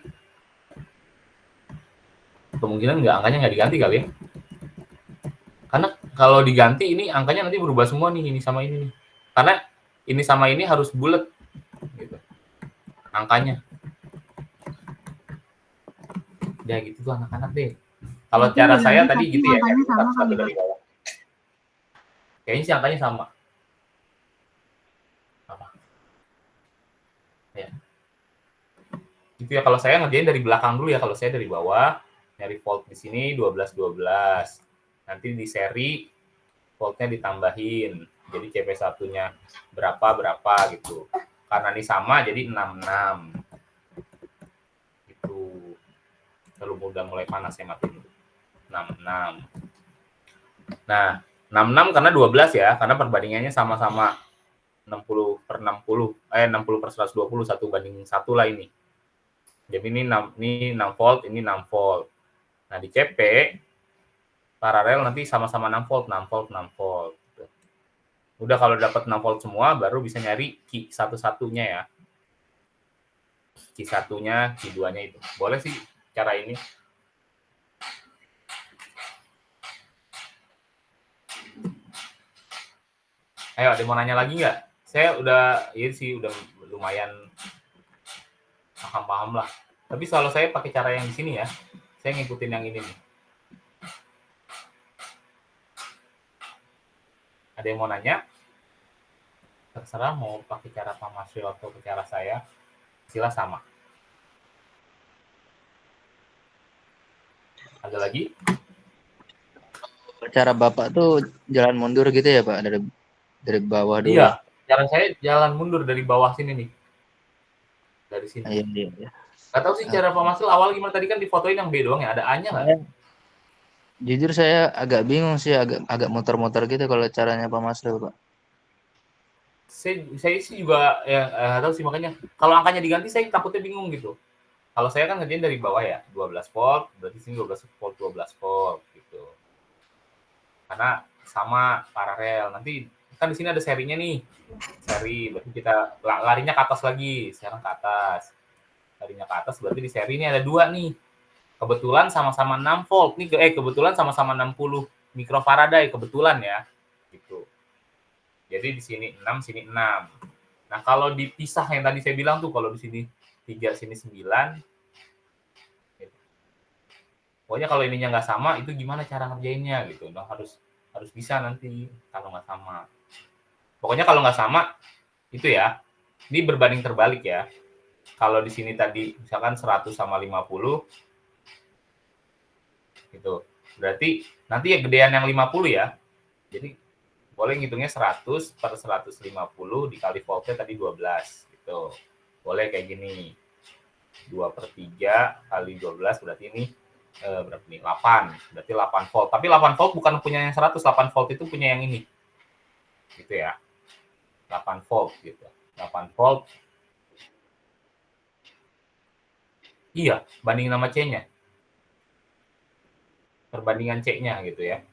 Kemungkinan angkanya nggak diganti kali ya. Karena kalau diganti ini angkanya nanti berubah semua nih, ini sama ini nih. Karena ini sama ini harus bulat gitu. Angkanya. Ya gitu tuh anak-anak deh. Kalau cara saya tadi gitu ya, satu dari bawah. Kayaknya sih angkanya sama. Apa? Ya. Gitu ya, kalau saya ngerjain dari belakang dulu ya. Kalau saya dari bawah, nyari volt di sini 12. Nanti di seri voltnya ditambahin. Jadi CP1-nya berapa gitu. Karena ini sama jadi 66. Gitu. Kalau udah mulai panas saya matiin dulu. 66. Nah, 66 karena 12 ya, karena perbandingannya sama-sama 60/60. 60/120, 1:1 lah ini. Jadi ini 6 volt, ini 6 volt. Nah, di CP paralel nanti sama-sama 6 volt. Udah kalau dapat 6 volt semua, baru bisa nyari Q satu-satunya ya. Q 1-nya, Q 2-nya itu. Boleh sih cara ini. Ayo, ada mau nanya lagi nggak? Saya udah, udah lumayan paham lah. Tapi kalau saya pakai cara yang di sini ya, saya ngikutin yang ini nih. Ada yang mau nanya? Terserah mau pakai cara Pak Masil atau ke cara saya, sila sama. Ada lagi? Cara Bapak tuh jalan mundur gitu ya Pak, dari bawah dulu. Iya, cara saya jalan mundur dari bawah sini nih. Dari sini. Iya. Gak tahu sih cara Pak Masil awal gimana, tadi kan difotoin yang B doang ya, ada A-nya nggak? Jujur saya agak bingung sih, agak muter-muter gitu kalau caranya Pak Masil, Pak. Saya sih juga ya tahu sih, makanya kalau angkanya diganti saya takutnya bingung gitu. Kalau saya kan ngerjain dari bawah ya, 12 volt, berarti sini 12 volt gitu. Karena sama paralel. Nanti kan di sini ada serinya nih. Seri, berarti kita larinya ke atas lagi. Sekarang ke atas. Larinya ke atas berarti di seri ini ada 2 nih. Kebetulan sama-sama 6 volt nih, kebetulan sama-sama 60 mikrofaraday kebetulan ya. Gitu. Jadi di sini 6, sini 6. Nah, kalau dipisah yang tadi saya bilang tuh, kalau di sini 3, sini 9. Pokoknya kalau ininya nggak sama, itu gimana cara ngerjainnya gitu. Nah, harus bisa nanti kalau nggak sama. Pokoknya kalau nggak sama, itu ya, ini berbanding terbalik ya. Kalau di sini tadi misalkan 100 sama 50, gitu. Berarti nanti ya gedean yang 50 ya. Jadi boleh ngitungnya 100 per 150 dikali voltnya tadi 12 gitu. Boleh kayak gini. 2/3 kali 12 berarti ini berapa nih? 8. Berarti 8 volt. Tapi 8 volt bukan punya yang 100, 8 volt itu punya yang ini. Gitu ya. 8 volt gitu. 8 volt. Iya, bandingin sama C-nya. Perbandingan C-nya gitu ya.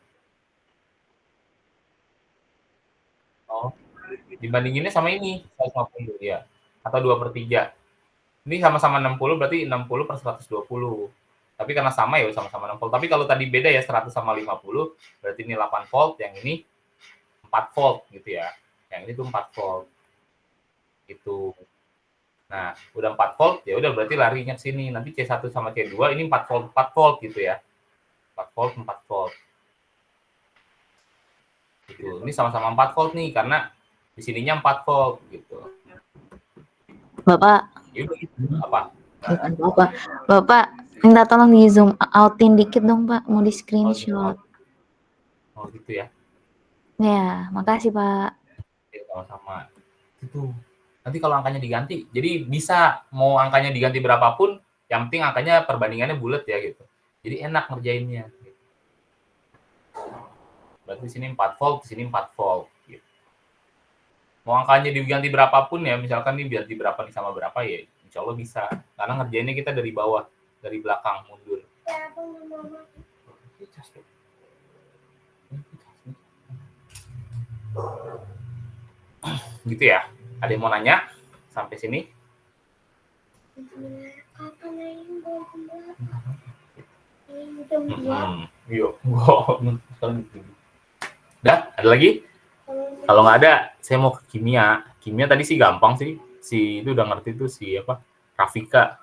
Oh, dibandinginnya sama ini, 150 ya. Atau 2/3. Ini sama-sama 60 berarti 60 per 120. Tapi karena sama ya sama-sama 6 volt. Tapi kalau tadi beda ya 100 sama 50, berarti ini 8 volt, yang ini 4 volt gitu ya. Yang ini tuh 4 volt. Itu. Nah, udah 4 volt ya udah berarti larinya ke sini. Nanti C1 sama C2 ini 4 volt gitu ya. 4 volt. Gitu. Ini sama-sama 4 volt nih karena di sininya 4 volt gitu. Bapak, Ya udah gitu. Apa? bukan Bapak. Bapak, minta tolong di zoom outin dikit dong, Pak. Mau di screenshot. Oh gitu ya. Ya, makasih, Pak. Ya, sama-sama. Itu. Nanti kalau angkanya diganti, jadi bisa mau angkanya diganti berapapun, yang penting angkanya perbandingannya bulat ya gitu. Jadi enak ngerjainnya. Gitu. Berarti di sini 4 volt, di sini 4 volt. Gitu. Mau angkanya diganti berapapun ya, misalkan nih biar di berapa nih sama berapa ya, insya Allah bisa. Karena ngerjainnya kita dari bawah, dari belakang mundur. Gitu ya. Ada yang mau nanya sampai sini? Iya. Udah, ada lagi? Kalau nggak ada, saya mau ke kimia. Kimia tadi sih gampang sih. Si itu udah ngerti tuh si apa? Rafika.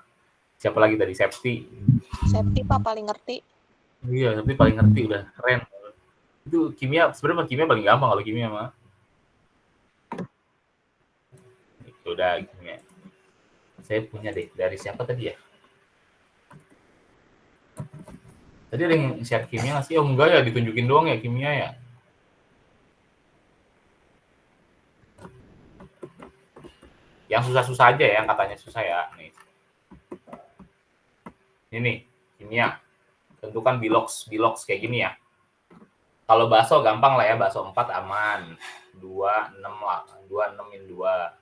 Siapa lagi tadi? Septi. Septi Pak paling ngerti. Iya, Septi paling ngerti, udah keren. Itu kimia, sebenarnya kimia paling gampang kalau kimia mah. Itu udah kimia. Saya punya deh, dari siapa tadi ya? Tadi ada yang share kimia nggak sih? Oh enggak ya, ditunjukin doang ya kimia ya. Yang susah-susah aja ya, yang katanya susah ya. Nih. Ini kimia. Tentukan bilox kayak gini ya. Kalau bakso gampang lah ya, bakso 4 aman. 26 lah, 26 2.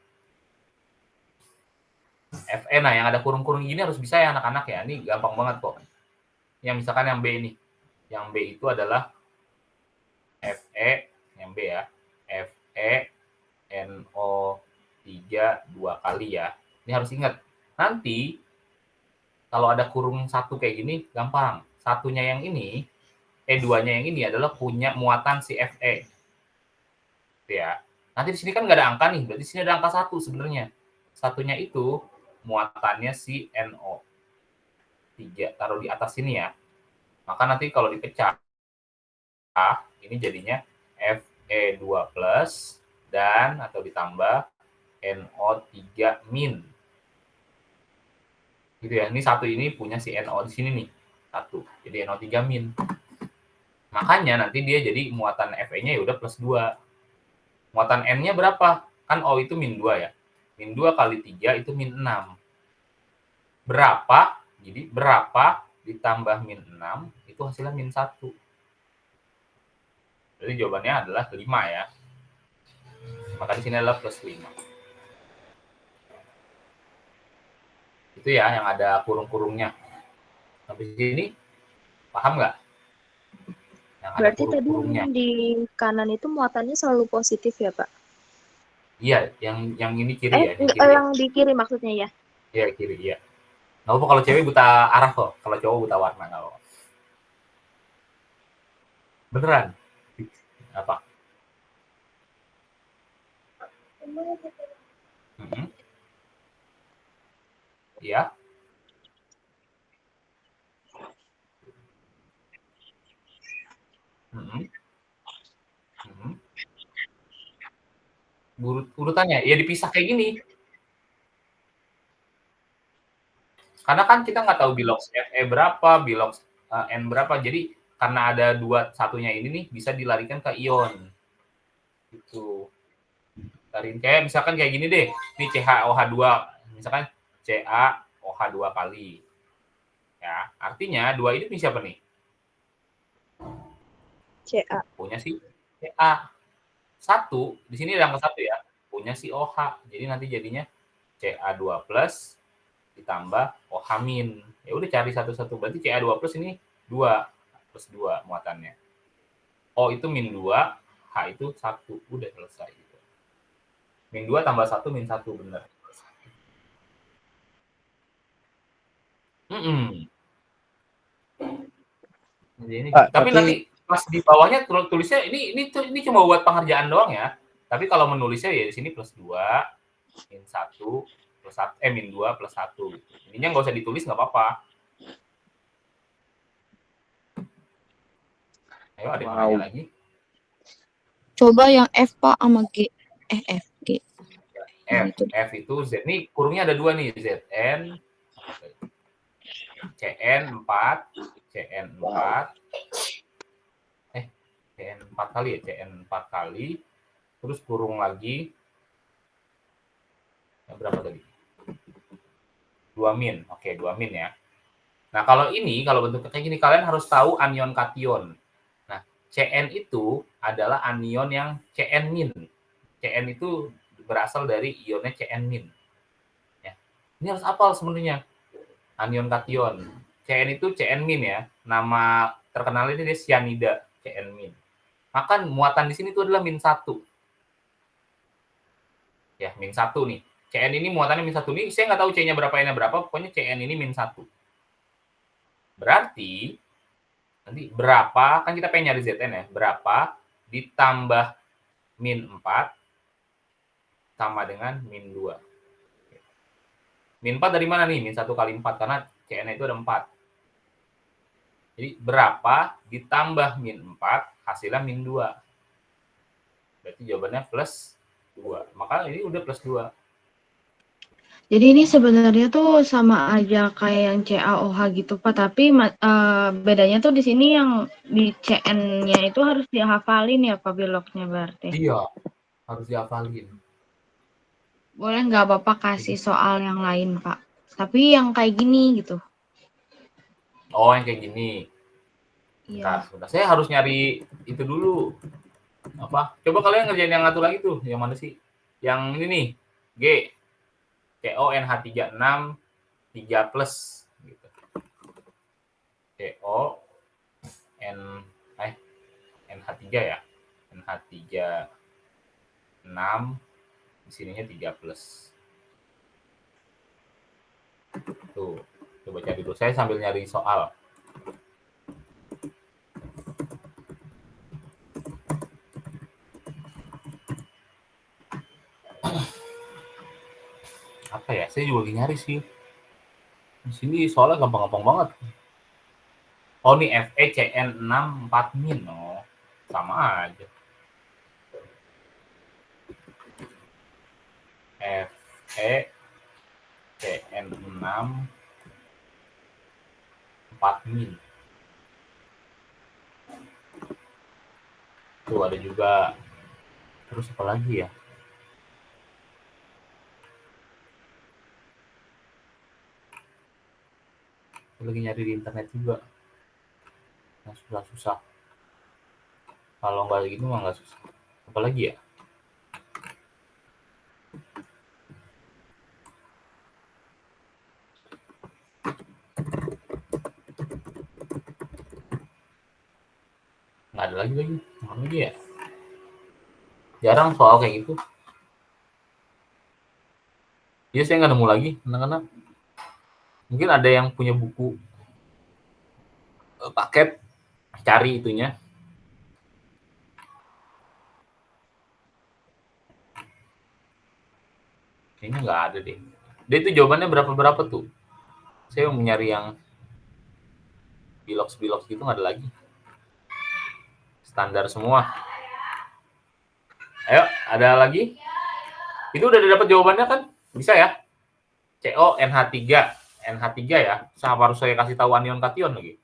Fe, nah yang ada kurung-kurung gini harus bisa ya anak-anak ya. Ini gampang banget kok. Yang misalkan yang B ini. Yang B itu adalah Fe, yang B ya. Fe, NO3 2 kali ya. Ini harus ingat. Nanti kalau ada kurung satu kayak gini, gampang. Satunya yang ini, E2-nya yang ini adalah punya muatan si Fe. Gitu ya. Nanti di sini kan nggak ada angka nih, berarti di sini ada angka 1 sebenarnya. Satunya itu muatannya si NO3. Taruh di atas sini ya. Maka nanti kalau dipecah, ini jadinya Fe2 plus dan atau ditambah NO3 min. Gitu ya. Ini satu ini punya si NO di sini nih. 1. Jadi NO3 min. Makanya nanti dia jadi muatan Fe-nya ya udah plus 2. Muatan N-nya berapa? Kan O itu min 2 ya. Min 2 kali 3 itu min 6. Berapa? Jadi berapa ditambah min 6 itu hasilnya min 1. Jadi jawabannya adalah 5 ya. Maka di sini adalah plus 5. Itu ya yang ada kurung-kurungnya. Sampai sini paham nggak? Yang ada Berarti tadi kurung-kurungnya. yang di kanan itu muatannya selalu positif ya, Pak? Iya, yang ini kiri ya, yang kiri. Yang di kiri maksudnya ya? Iya, kiri, iya. Nggak apa kalau cewek buta arah kok, kalau cowok buta warna nggak apa. Beneran? Apa? Mm-hmm. Iya. Mm-hmm. Mm-hmm. Urutannya ya dipisah kayak gini. Karena kan kita nggak tahu bilox Fe berapa, bilox N berapa. Jadi karena ada satunya ini nih bisa dilarikan ke ion. Gitu. Kayak misalkan kayak gini deh. Ini CaOH2, misalkan CaOH2 kali. Ya, artinya 2 ini siapa nih? Ca. Punya si Ca. 1, di sini ada angka 1 ya. Punya si OH. Jadi nanti jadinya Ca2 plus ditambah OH min. Ya udah cari satu-satu. Berarti Ca2 plus ini 2 plus 2 muatannya. O itu min 2, H itu 1. Udah selesai gitu. Min 2 tambah 1 min 1 benar. Jadi ini, tapi nanti pas di bawahnya tulisnya ini cuma buat pengerjaan doang ya. Tapi kalau menulisnya ya di sini plus 2 min 1 plus 1 min 2 plus 1 gitu. Ininya nggak usah ditulis nggak apa-apa. Ayo ada yang nanya lagi. Coba yang F Pak sama G. F, G. F itu Z. Nih kurungnya ada 2 nih, ZN CN 4 CN 4 CN 4 kali ya, CN 4 kali. Terus kurung lagi. Berapa tadi? 2 min. Oke, 2 min ya. Nah, kalau bentuknya kayak gini, kalian harus tahu anion kation. Nah, Cn itu adalah anion yang Cn min. Cn itu berasal dari ionnya Cn min. Ya. Ini harus hafal sebenarnya. Anion kation. Cn itu Cn min ya. Nama terkenalnya dia cyanida, Cn min. Maka muatan di sini itu adalah min 1. Ya, min 1 nih. Cn ini muatannya min 1 nih. Saya nggak tahu C-nya berapa, N-nya berapa. Pokoknya Cn ini min 1. Berarti nanti berapa, kan kita pengen nyari Zn ya, berapa ditambah min 4 sama dengan min 2. Min 4 dari mana nih? Min 1 kali 4, karena Cn itu ada 4. Jadi berapa ditambah min 4, hasilnya min 2. Berarti jawabannya plus 2. Maka ini udah plus 2. Jadi ini sebenarnya tuh sama aja kayak yang CaOH gitu Pak, tapi bedanya tuh di sini yang di CN-nya itu harus dihafalin ya Pak biloknya berarti. Iya, harus dihafalin. Boleh nggak Bapak kasih soal yang lain Pak? Tapi yang kayak gini gitu. Oh, yang kayak gini. Iya. Bentar. Saya harus nyari itu dulu. Apa? Coba kalian ngerjain yang satu lagi tuh. Yang mana sih? Yang ini nih. G. CONH36 3 plus gitu. NH3 ya. NH3 6 di sininya 3 plus. Tuh, coba cari dulu. Saya sambil nyari soal. Apa ya? Saya juga lagi nyari sih. Di sini soalnya gampang-gampang banget. Oh, nih FeCN6 4 min. Oh, sama aja. FeCN6 4 min. Tuh ada juga. Terus apa lagi ya? Lagi nyari di internet juga. Nah, susah-susah. Kalau nggak gitu mah nggak susah. Apa lagi ya? Nggak ada lagi. Mana lagi ya? Jarang soal kayak gitu. Iya, saya nggak nemu lagi anak-anak. Mungkin ada yang punya buku paket, cari itunya. Kayaknya nggak ada deh. Dia itu jawabannya berapa tuh? Saya mau nyari yang bilox gitu, nggak ada lagi. Standar semua. Ayo, ada lagi? Itu udah dapat jawabannya kan? Bisa ya? CO NH3. NH3 ya. Sama harus saya kasih tahu anion kation lagi.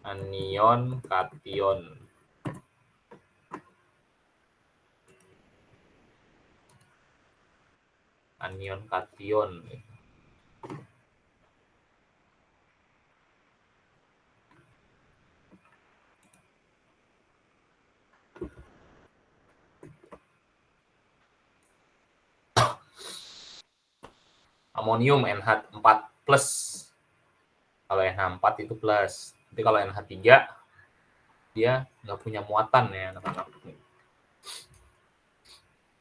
Anion kation. Anion kation. Amonium NH4+. Kalau NH4 itu plus. Tapi kalau NH3 dia nggak punya muatan ya anak-anak.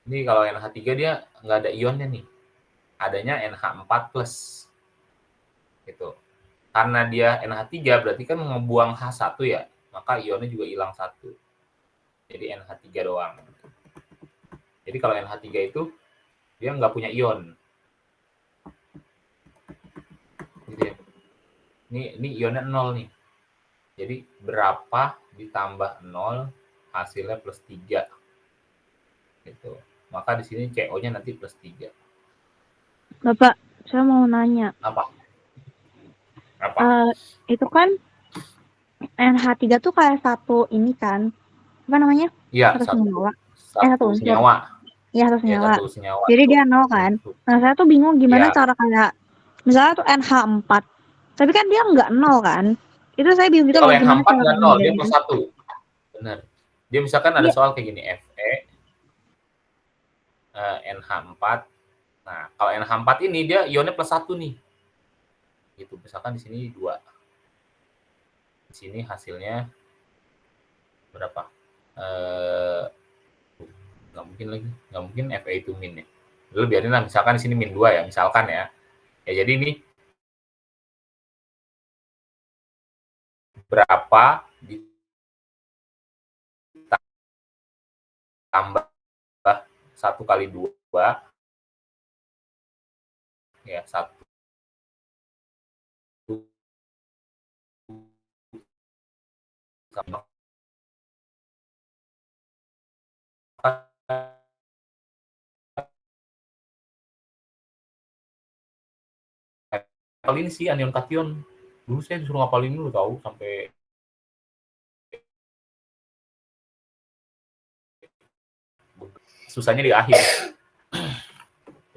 Ini kalau NH3 dia nggak ada ionnya nih. Adanya NH4+. Gitu. Karena dia NH3 berarti kan ngebuang H1 ya. Maka ionnya juga hilang 1. Jadi NH3 doang. Jadi kalau NH3 itu dia nggak punya ion. Gitu ya. Ini ionnya 0 nih. Jadi berapa ditambah 0 hasilnya +3. Gitu. Maka di sini CO-nya nanti +3. Bapak, saya mau nanya. Apa? Itu kan NH3 tuh kayak satu ini kan. Apa namanya? Iya, Satu senyawa. satu unsur. senyawa. Iya, satu Ya, senyawa. satu senyawa. Jadi Tuh. dia 0 kan. Nah, saya tuh bingung gimana Ya. cara kayak misalnya tuh NH4. Tapi kan dia nggak 0 kan. Itu saya bingung gitu Kalau loh gimana NH4 cara nggak 0, dia ngebedainnya. +1. Benar. Dia misalkan ada Iya. soal kayak gini, Fe NH4. Nah, kalau NH4 ini dia ionnya +1 nih. Gitu. Misalkan di sini 2. Di sini hasilnya berapa? Nggak mungkin lagi. Nggak mungkin Fe itu min ya. Dulu biarin lah, misalkan di sini -2 ya, misalkan ya. Ya jadi ini berapa ditambah 1 kali 2 ya 1 sama ngapalin sih anion kation. Dulu saya disuruh ngapalin dulu tahu sampai susahnya di akhir.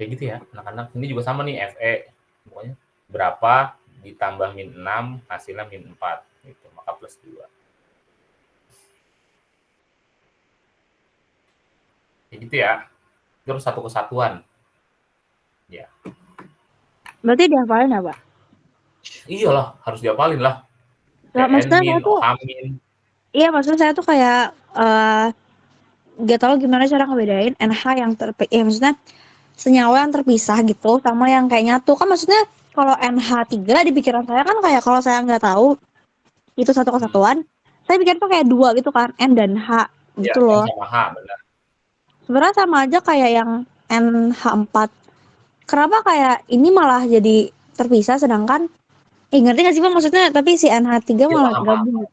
Kayak gitu ya, anak-anak. Ini juga sama nih Fe. Pokoknya berapa ditambah -6 hasilnya -4 gitu. Maka +2. Kayak gitu ya. Terus satu kesatuan. Ya. Berarti dihafalin ya, Pak? Iyalah, harus dihafalin lah. Nah, maksudnya saya tuh iya, maksudnya saya tuh kayak gak tahu gimana cara ngebedain NH yang maksudnya senyawa yang terpisah gitu sama yang kayak nyatu. Kan maksudnya kalau NH3 di pikiran saya kan kayak kalau saya nggak tahu itu satu kesatuan, saya pikir tuh kayak 2 gitu kan, N dan H gitu ya, loh. sama H, benar. Sebenarnya sama aja kayak yang NH4. Kenapa kayak ini malah jadi terpisah sedangkan ngerti nggak sih Bang maksudnya, tapi si NH3 Ya, malah paham. gabung.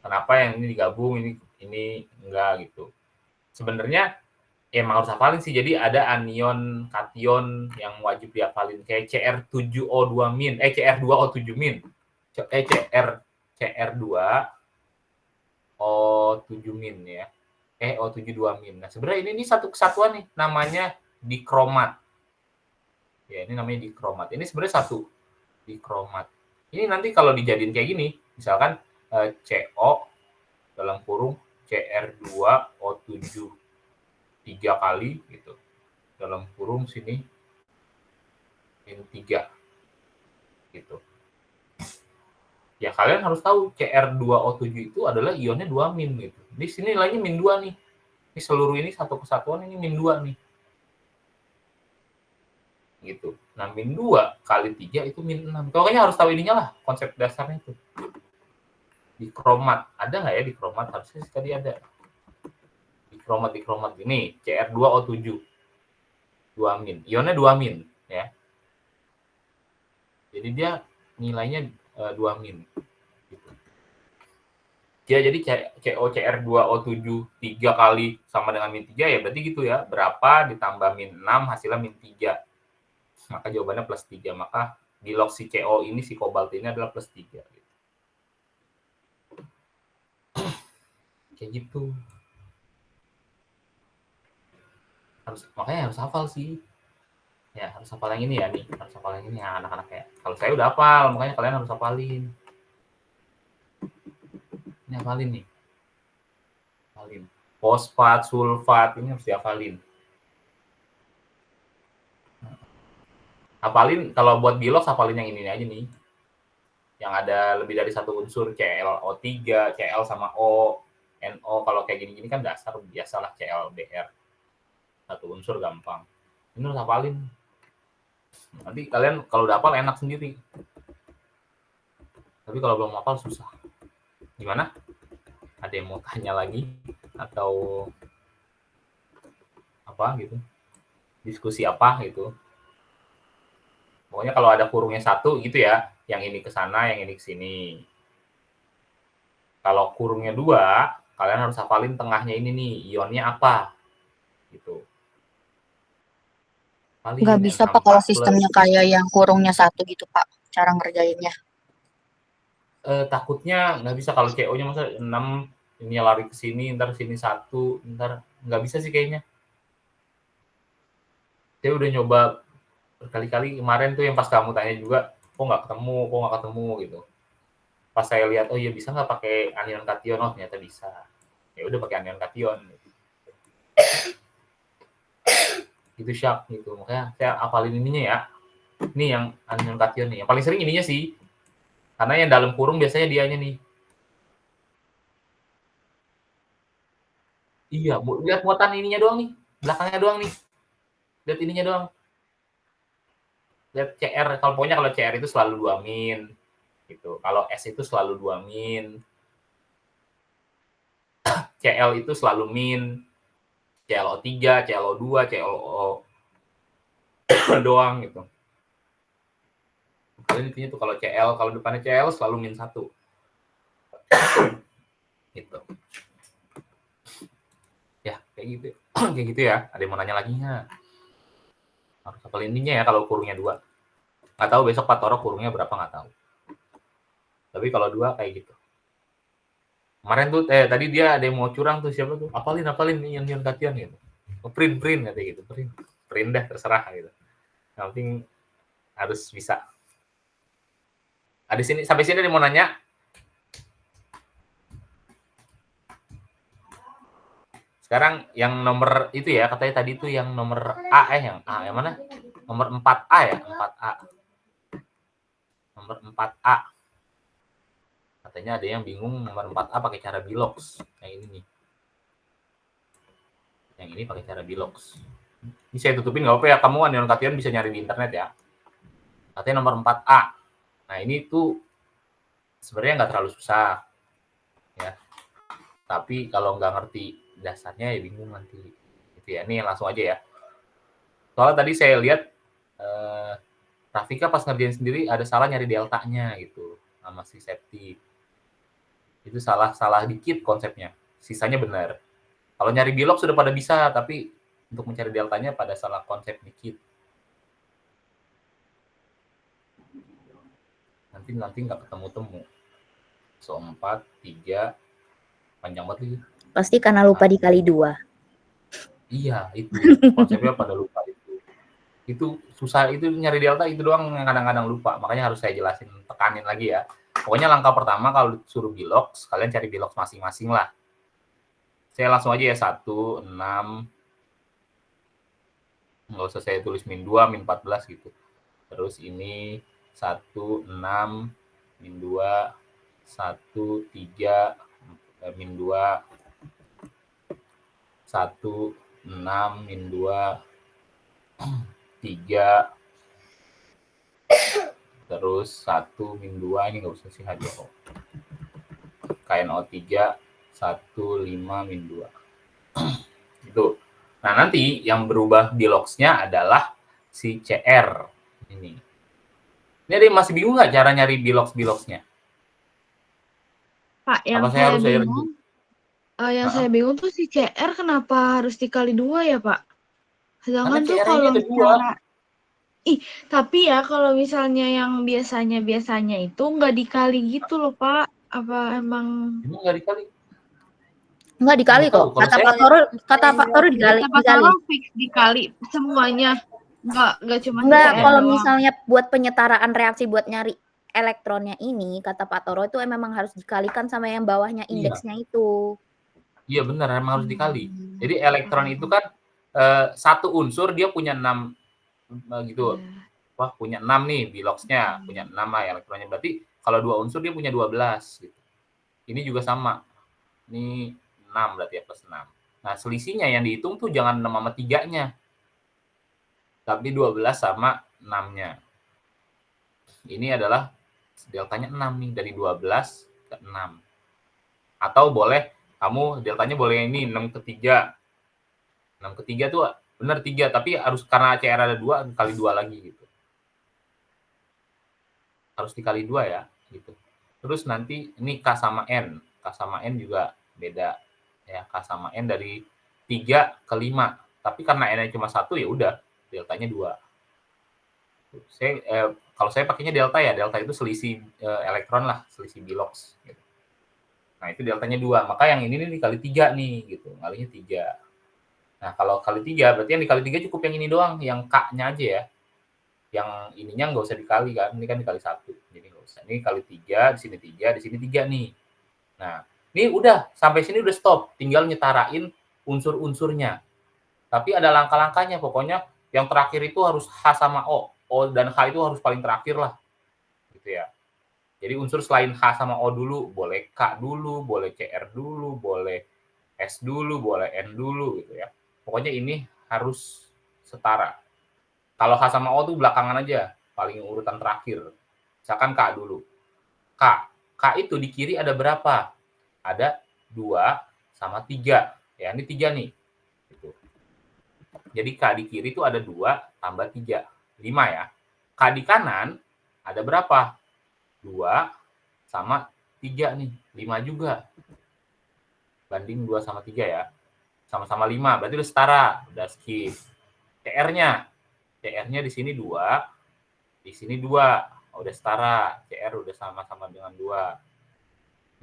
Kenapa yang ini digabung, ini enggak gitu. Sebenarnya emang harus hafalin sih. Jadi ada anion kation yang wajib dihafalin kayak Cr7O2-, Cr2O7-, Cr2O7- ya. O72-. Nah, sebenarnya ini satu kesatuan nih, namanya dikromat. Ya, ini namanya dikromat. Ini sebenarnya satu dikromat. Ini nanti kalau dijadiin kayak gini, misalkan CO dalam kurung Cr2O7 3 kali gitu. Dalam kurung sini -3 gitu. Ya kalian harus tahu Cr2O7 itu adalah ionnya 2 min gitu. Di sini nilainya min 2 nih. Ini seluruh ini satu kesatuan ini min 2 nih. Gitu. Nah, min 2 kali 3 itu min 6. Pokoknya harus tahu ininya lah, konsep dasarnya itu. Di kromat. Ada nggak ya di kromat? Harusnya tadi ada. Di kromat. Ini Cr2O7. 2 min. Ionnya 2 min. Ya. Jadi dia nilainya 2 min. Gitu. Ya, jadi COCR2O7 3 kali sama dengan min 3 ya berarti gitu ya. Berapa ditambah min 6 hasilnya min 3. Maka jawabannya plus 3. Maka di log si CO ini, si kobalt ini adalah plus 3. Gitu. Kayak gitu. Makanya harus hafal sih. Ya, harus hafal yang ini ya nih. Harus hafal yang ini ya anak-anak ya. Kalau saya udah hafal, makanya kalian harus hafalin. Ini hafalin nih. Hafalin. Fosfat, sulfat, ini harus dihafalin. Hafalin, kalau buat bilos hafalin yang ini aja nih. Yang ada lebih dari satu unsur, ClO3, Cl sama O, NO. Kalau kayak gini-gini kan dasar biasalah ClBr. Satu unsur gampang. Ini harus hafalin. Nanti kalian kalau udah hafal enak sendiri. Tapi kalau belum hafal susah. Gimana? Ada yang mau tanya lagi? Atau apa gitu? Diskusi apa gitu? Pokoknya kalau ada kurungnya satu gitu ya, yang ini ke sana, yang ini ke sini. Kalau kurungnya 2, kalian harus hafalin tengahnya ini nih, ionnya apa. Gitu. Nggak bisa Pak kalau sistemnya kayak yang kurungnya 1 gitu Pak, cara ngerjainnya. Takutnya nggak bisa kalau CO-nya masa 6, ini lari ke sini, ntar sini 1, ntar nggak bisa sih kayaknya. Saya udah nyoba berkali-kali kemarin tuh yang pas kamu tanya juga, kok nggak ketemu gitu. Pas saya lihat, oh iya bisa nggak pakai anion kation? Oh ternyata bisa. Ya udah pakai anion kation. Gitu syak gitu. Makanya saya hafalin ininya ya. Ini yang anion kation nih. Yang paling sering ininya sih. Karena yang dalam kurung biasanya dianya nih. Iya, lihat muatan ininya doang nih. Belakangnya doang nih. Lihat ininya doang. Lihat CR, kalau pokoknya kalau CR itu selalu 2 min. Gitu. Kalau S itu selalu 2 min. CL itu selalu min. ClO3, ClO2, ClO doang gitu. Kalian intinya tuh kalau CL, kalau depannya CL selalu min 1. Gitu. Ya, kayak gitu. Kayak gitu ya. Ada yang mau nanya lagi nggak? Harus hafal intinya ya kalau kurungnya 2. Nggak tahu besok Pak Toro kurungnya berapa, nggak tahu. Tapi kalau 2 kayak gitu. Kemarin tuh tadi dia ada yang mau curang tuh, siapa tuh? Hafalin nih yang katian gitu. Print katanya gitu. Print dah terserah gitu. Yang penting harus bisa. Ada sini sampai sini ada yang mau nanya? Sekarang yang nomor itu ya, katanya tadi itu yang nomor A yang mana? Nomor 4A ya, 4A. Nomor 4A. Katanya ada yang bingung nomor 4A pakai cara bilox. Yang ini nih. Yang ini pakai cara bilox. Ini saya tutupin nggak apa ya, kamu anion kation bisa nyari di internet ya. Katanya nomor 4A. Nah ini tuh sebenarnya nggak terlalu susah. Ya. Tapi kalau nggak ngerti dasarnya ya bingung nanti. Gitu ya, ini langsung aja ya. Soalnya tadi saya lihat Rafika pas ngerjain sendiri ada salah nyari deltanya gitu sama si Septi. Itu salah dikit konsepnya, sisanya benar. Kalau nyari bilox sudah pada bisa, tapi untuk mencari deltanya pada salah konsep dikit. Nanti nggak ketemu. So 4, 3, panjang banget lagi. Pasti karena lupa dikali 2. Iya, itu konsepnya pada lupa itu. Itu susah, itu nyari delta itu doang yang kadang-kadang lupa. Makanya harus saya jelasin, tekanin lagi ya. Pokoknya langkah pertama kalau disuruh bilox, kalian cari bilox masing-masing lah. Saya langsung aja ya 1, 6. Nggak usah saya tulis min 2, min 14 gitu. Terus ini 1, 6, min 2, 1, 3, min 2, 1, 6, min 2, 3, terus 1, min 2, ini nggak usah sih hadiah kok. KNO3, 1, 5, min 2. Itu. Nah, nanti yang berubah biloxnya adalah si CR. Ini. Ini ada yang masih bingung nggak cara nyari bilox-biloxnya? Pak, yang Apa saya harus share? bingung, saya bingung tuh si CR kenapa harus dikali 2 ya, Pak? Sedangkan Karena tuh CR ini kalau ada 2. secara tapi ya kalau misalnya yang biasanya itu nggak dikali gitu loh, Pak. Apa emang Emang nggak dikali? Enggak dikali Nggak tahu. kok. Kalau Kata saya- Pak Toro, dikali. kata Pak Toro fix dikali semuanya? Nggak cuma si Enggak, CR kalau doang. misalnya buat penyetaraan reaksi buat nyari elektronnya ini, kata Pak Toro itu memang harus dikalikan sama yang bawahnya indeksnya itu. Iya benar, emang harus dikali. Jadi elektron itu kan satu unsur dia punya 6 gitu. Wah, punya 6 nih biloxnya, punya 6 lah elektronnya. Berarti kalau 2 unsur dia punya 12 gitu. Ini juga sama. Ini 6 berarti ya, plus 6. Nah, selisihnya yang dihitung tuh jangan 6 sama 3-nya. Tapi 12 sama 6-nya. Ini adalah deltanya 6 nih, dari 12 ke 6. Atau boleh kamu deltanya boleh ini 6 ke 3. 6 ke 3 tuh benar 3, tapi harus karena CR ada 2 kali 2 lagi gitu. Harus dikali 2 ya gitu. Terus nanti ini K sama N. K sama N juga beda ya. K sama N dari 3 ke 5. Tapi karena N-nya cuma 1 ya udah deltanya 2. Kalau saya pakainya delta ya. Delta itu selisih elektron lah, selisih bilox gitu. Nah, itu deltanya 2. Maka yang ini nih dikali 3 nih gitu. Kalinya 3. Nah, kalau kali 3 berarti yang dikali 3 cukup yang ini doang, yang K-nya aja ya. Yang ininya nggak usah dikali kan, ini kan dikali 1. Jadi nggak usah. Ini kali 3, di sini 3, di sini 3 nih. Nah, ini udah, sampai sini udah stop. Tinggal nyetarain unsur-unsurnya. Tapi ada langkah-langkahnya, pokoknya yang terakhir itu harus H sama O. O dan H itu harus paling terakhir lah. Gitu ya. Jadi unsur selain H sama O dulu, boleh K dulu, boleh CR dulu, boleh S dulu, boleh N dulu gitu ya. Pokoknya ini harus setara. Kalau H sama O tuh belakangan aja, paling urutan terakhir. Misalkan K dulu. K itu di kiri ada berapa? Ada 2 sama 3. Ya, ini 3 nih. Gitu. Jadi K di kiri itu ada 2 tambah 3. 5 ya. K di kanan ada berapa? 2 sama 3 nih. 5 juga. Banding 2 sama 3 ya. Sama-sama 5. Berarti udah setara. Udah skip. CR-nya di sini 2, di sini 2. Udah setara. CR udah sama-sama dengan 2.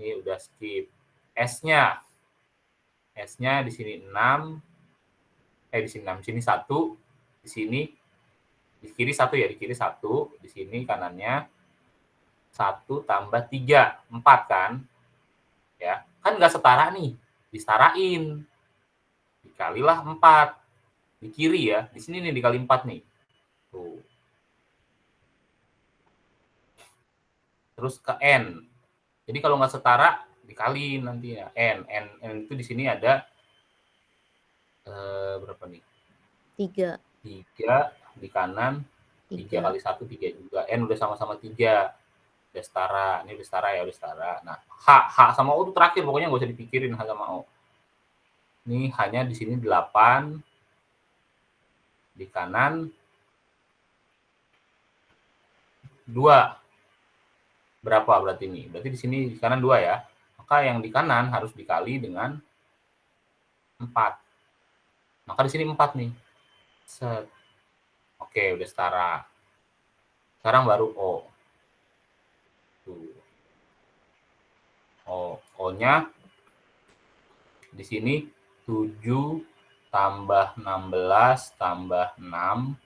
Ini udah skip. S-nya di sini 6. Di sini 6, di sini 1. Di sini di kiri 1 ya, di kiri 1, di sini kanannya 1 tambah 3, 4 kan? Ya, kan nggak setara nih. Disetarain. Dikalilah 4. Di kiri ya, di sini nih dikali 4 nih. Tuh. Terus ke N. Jadi kalau nggak setara, dikali nanti ya. N itu di sini ada berapa nih? 3. 3 di kanan, 3 kali 1, 3 juga. N udah sama-sama 3. Udah setara. Ini udah setara ya, udah setara. Nah, H sama O itu terakhir, pokoknya nggak usah dipikirin H sama O. Ini hanya di sini 8. Di kanan 2. Berapa berarti ini? Berarti di sini di kanan 2 ya. Maka yang di kanan harus dikali dengan 4. Maka di sini 4 nih. Set. Oke, udah setara. Sekarang baru O. Tuh. O-nya di sini 7 tambah 16 tambah 6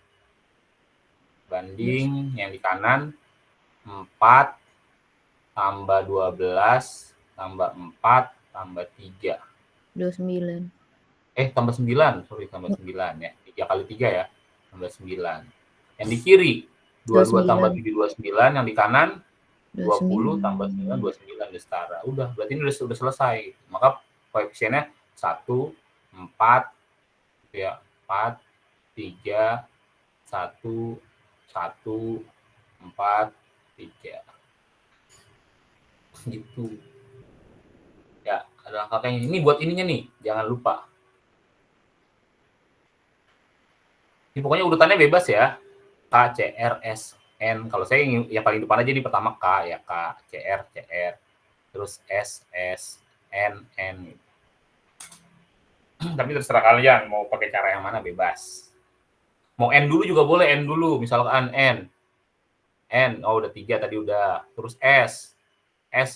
banding yang di kanan 4 tambah 12 tambah 4 tambah 3. 29. Tambah 9. Sorry, tambah 9 ya. 3 kali 3 ya. Tambah 9. Yang di kiri 22 tambah 7, 29. Yang di kanan 20 tambah 9, 29 udah setara. Udah, berarti ini udah selesai. Maka koefisiennya 1, 4, ya, 4, 3, 1, 1, 4, 3. Gitu. Ya, ada kakaknya. Ini buat ininya nih, jangan lupa. Ini pokoknya urutannya bebas ya. K, C, R, S, N. Kalau saya yang paling depan aja di pertama K ya, K, C, R. Terus S, N. Tapi terserah kalian mau pakai cara yang mana, bebas. Mau N dulu juga boleh, N dulu. Misalkan N. Oh udah 3 tadi udah. Terus S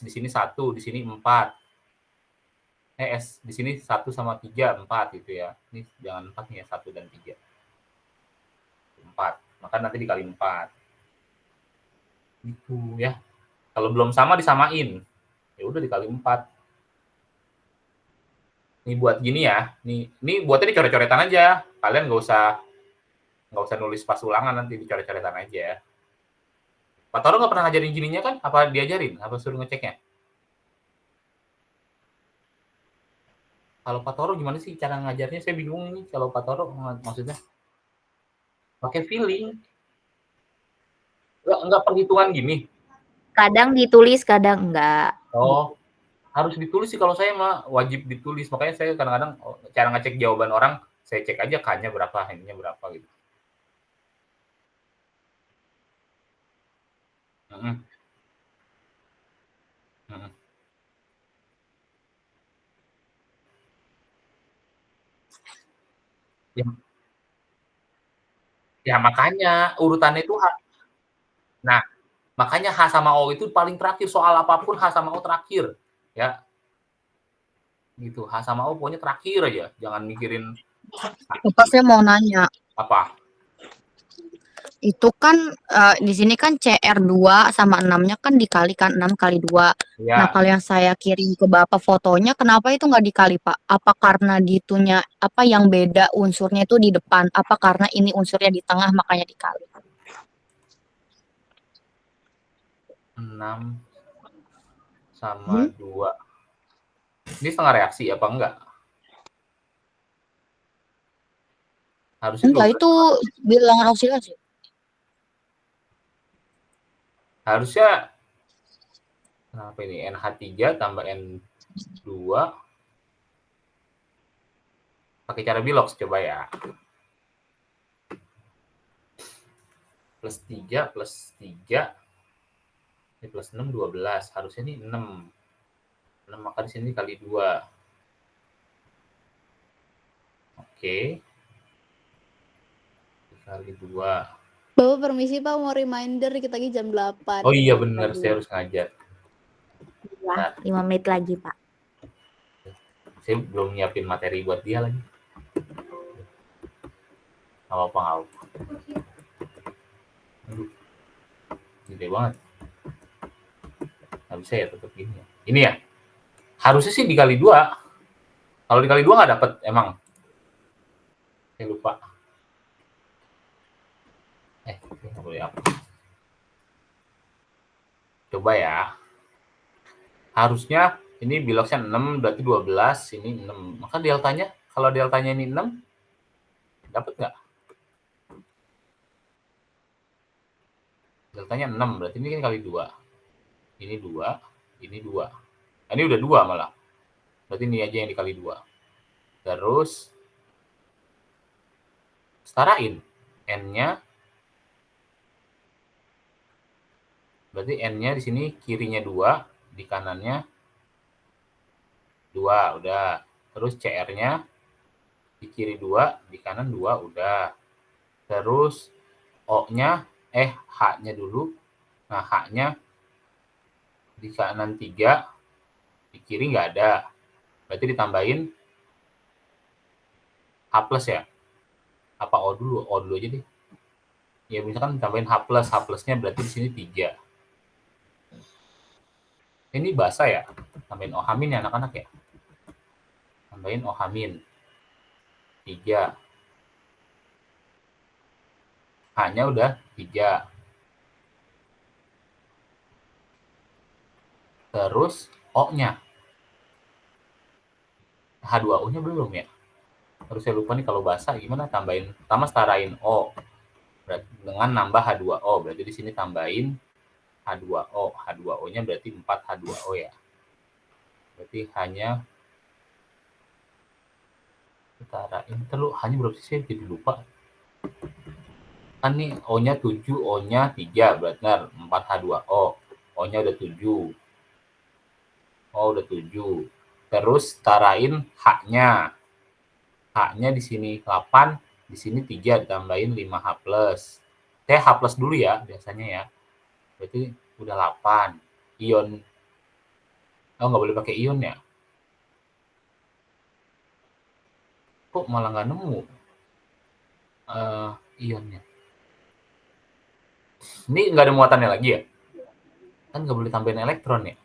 di sini 1, di sini 4. S di sini 1 sama 3, 4 gitu ya. Ini jangan 4 nih ya, 1 dan 3. 4. Maka nanti dikali 4. Gitu ya. Kalau belum sama disamain. Ya udah dikali 4. Ini buat gini ya. Ini buatnya dicoret-coretan aja. Kalian nggak usah nulis pas ulangan, nanti dicoret-coretan aja. Pak Toro nggak pernah ngajarin gininya kan? Apa diajarin? Apa suruh ngeceknya? Kalau Pak Toro gimana sih cara ngajarnya? Saya bingung ini kalau Pak Toro maksudnya. Pakai feeling. Enggak perhitungan gini. Kadang ditulis, kadang enggak. Oh, harus ditulis sih kalau saya mah, wajib ditulis. Makanya saya kadang-kadang cara ngecek jawaban orang, saya cek aja K-nya berapa, N-nya berapa gitu. Ya makanya urutannya itu nah, makanya H sama O itu paling terakhir, soal apapun H sama O terakhir ya. Gitu, H sama O pokoknya terakhir aja, jangan mikirin. Bapak, saya mau nanya. Apa? Itu kan di sini kan CR2 sama 6-nya kan dikalikan 6 kali 2. Ya. Nah, kalau yang saya kirim ke Bapak fotonya, kenapa itu nggak dikali, Pak? Apa karena ditunya apa yang beda unsurnya itu di depan? Apa karena ini unsurnya di tengah makanya dikali? 6 sama 2. Ini setengah reaksi apa enggak? Harusnya enggak, itu bilangan osilasi. Harusnya kenapa ini NH3 tambah N2 pakai cara bilox coba ya. Plus 3 plus 3 ini plus 6 12. Harusnya ini 6. 6 maka di sini kali 2. Oke. Kali 2. Bapak permisi Pak, mau reminder dikit lagi jam 8. Oh iya benar, saya harus ngajar. Ya, 5 menit lagi, Pak. Saya belum nyiapin materi buat dia lagi. Apa-apa. Aduh. Gede banget. Nggak bisa ya tetap gini ya. Ini ya. Harusnya sih dikali 2. Kalau dikali 2 nggak dapet emang. Saya lupa. Nggak boleh apa. Coba ya. Harusnya ini biloxnya 6, berarti 12, ini 6. Maka deltanya, kalau deltanya ini 6, dapat nggak? Deltanya 6, berarti ini kan kali 2. Ini 2, ini 2. Nah, ini udah 2 malah. Berarti ini aja yang dikali 2. Terus, setarain. N-nya, berarti N-nya di sini kirinya 2, di kanannya 2, udah. Terus CR-nya di kiri 2, di kanan 2, udah. Terus O-nya, H-nya dulu. Nah, H-nya di kanan 3, di kiri nggak ada. Berarti ditambahin H plus ya? Apa O dulu? O dulu aja deh. Ya, misalkan ditambahin H plus. H plusnya berarti di sini 3. Ini bahasa ya? Tambahin O hamin ya anak-anak ya? Tambahin O hamin. 3. H-nya udah 3. Terus O-nya. H2O-nya belum ya? Terus saya lupa nih kalau bahasa gimana, tambahin, pertama setarain O dengan nambah H2O, berarti di sini tambahin H2O. H2O-nya berarti 4 H2O ya. Berarti hanya setarain, terus hanya berapa sih, saya jadi lupa. Kan nih O-nya 7, O-nya 3, berarti 4 H2O. O-nya udah 7. O udah 7. Terus setarain H-nya. H-nya di sini 8, di sini 3 ditambahin 5H+. Saya H+ dulu ya biasanya ya. Berarti udah 8. Ion. Oh, nggak boleh pakai ion ya? Kok malah nggak nemu ionnya? Ini nggak ada muatannya lagi ya? Kan nggak boleh tambahin elektron ya?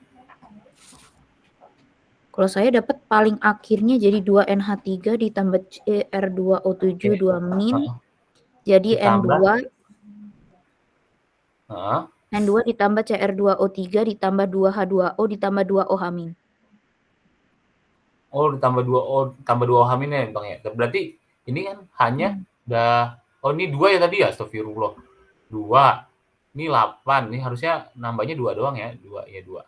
Kalau saya dapat paling akhirnya jadi 2NH3 ditambah Cr2O7 2-. Jadi Ditambah. N2 ditambah Cr2O3 ditambah 2H2O ditambah 2OH-. Oh, ditambah 2O, tambah 2OH ya, Bang ya. Berarti ini kan hanya udah, oh ini 2 ya tadi ya, astagfirullah. 2. Ini 8, ini harusnya nambahnya 2 doang ya, 2 ya 2.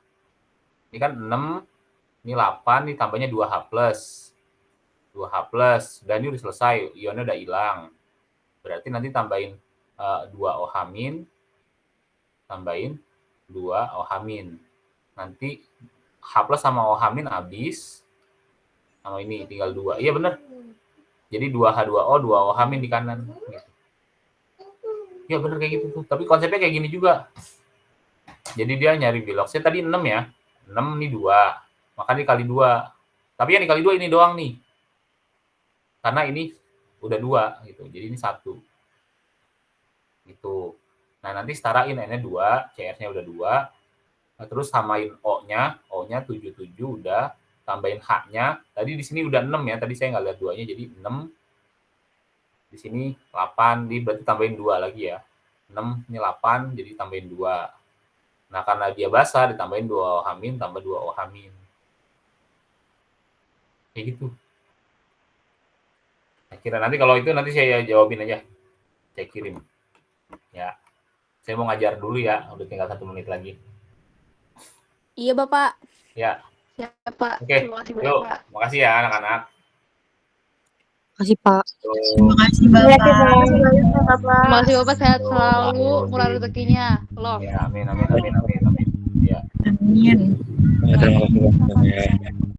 Ini kan 6, ini 8, ini tambahnya 2H+. 2H+, dan ini udah selesai, ionnya udah hilang. Berarti nanti tambahin 2OH-, tambahin 2OH-. Nanti H+ sama OH- habis. Sama ini tinggal 2. Iya bener. Jadi 2H2O, 2OH- di kanan. Iya bener kayak gitu tuh. Tapi konsepnya kayak gini juga. Jadi dia nyari biloxnya tadi 6 ya. 6 ini 2. Maka dikali 2. Tapi yang dikali 2 ini doang nih. Karena ini udah 2 gitu. Jadi ini 1. Gitu. Nah, nanti setarain N-nya 2, CR-nya udah 2. Nah, terus samain O-nya. O-nya 77 udah. Tambahin H-nya. Tadi di sini udah 6 ya. Tadi saya nggak lihat 2-nya, jadi 6. Di sini 8, berarti tambahin 2 lagi ya. 6, ini 8, jadi tambahin 2. Nah, karena dia basah, ditambahin 2OH- tambah 2OH-. Kayak gitu. Nah, kira nanti kalau itu nanti saya jawabin aja. Saya kirim. Ya. Saya mau ngajar dulu ya. Udah tinggal 1 menit lagi. Iya, Bapak. Ya. Ya, Pak. Oke, Terima kasih banyak, yuk. Pak. Makasih ya anak-anak. Makasih, Pak. Terima kasih Bapak. Terima kasih Bapak, sehat selalu, murah rezekinya. Loh. Ya, amin, amin, amin, amin, amin. Ya. Amin. Terima kasih.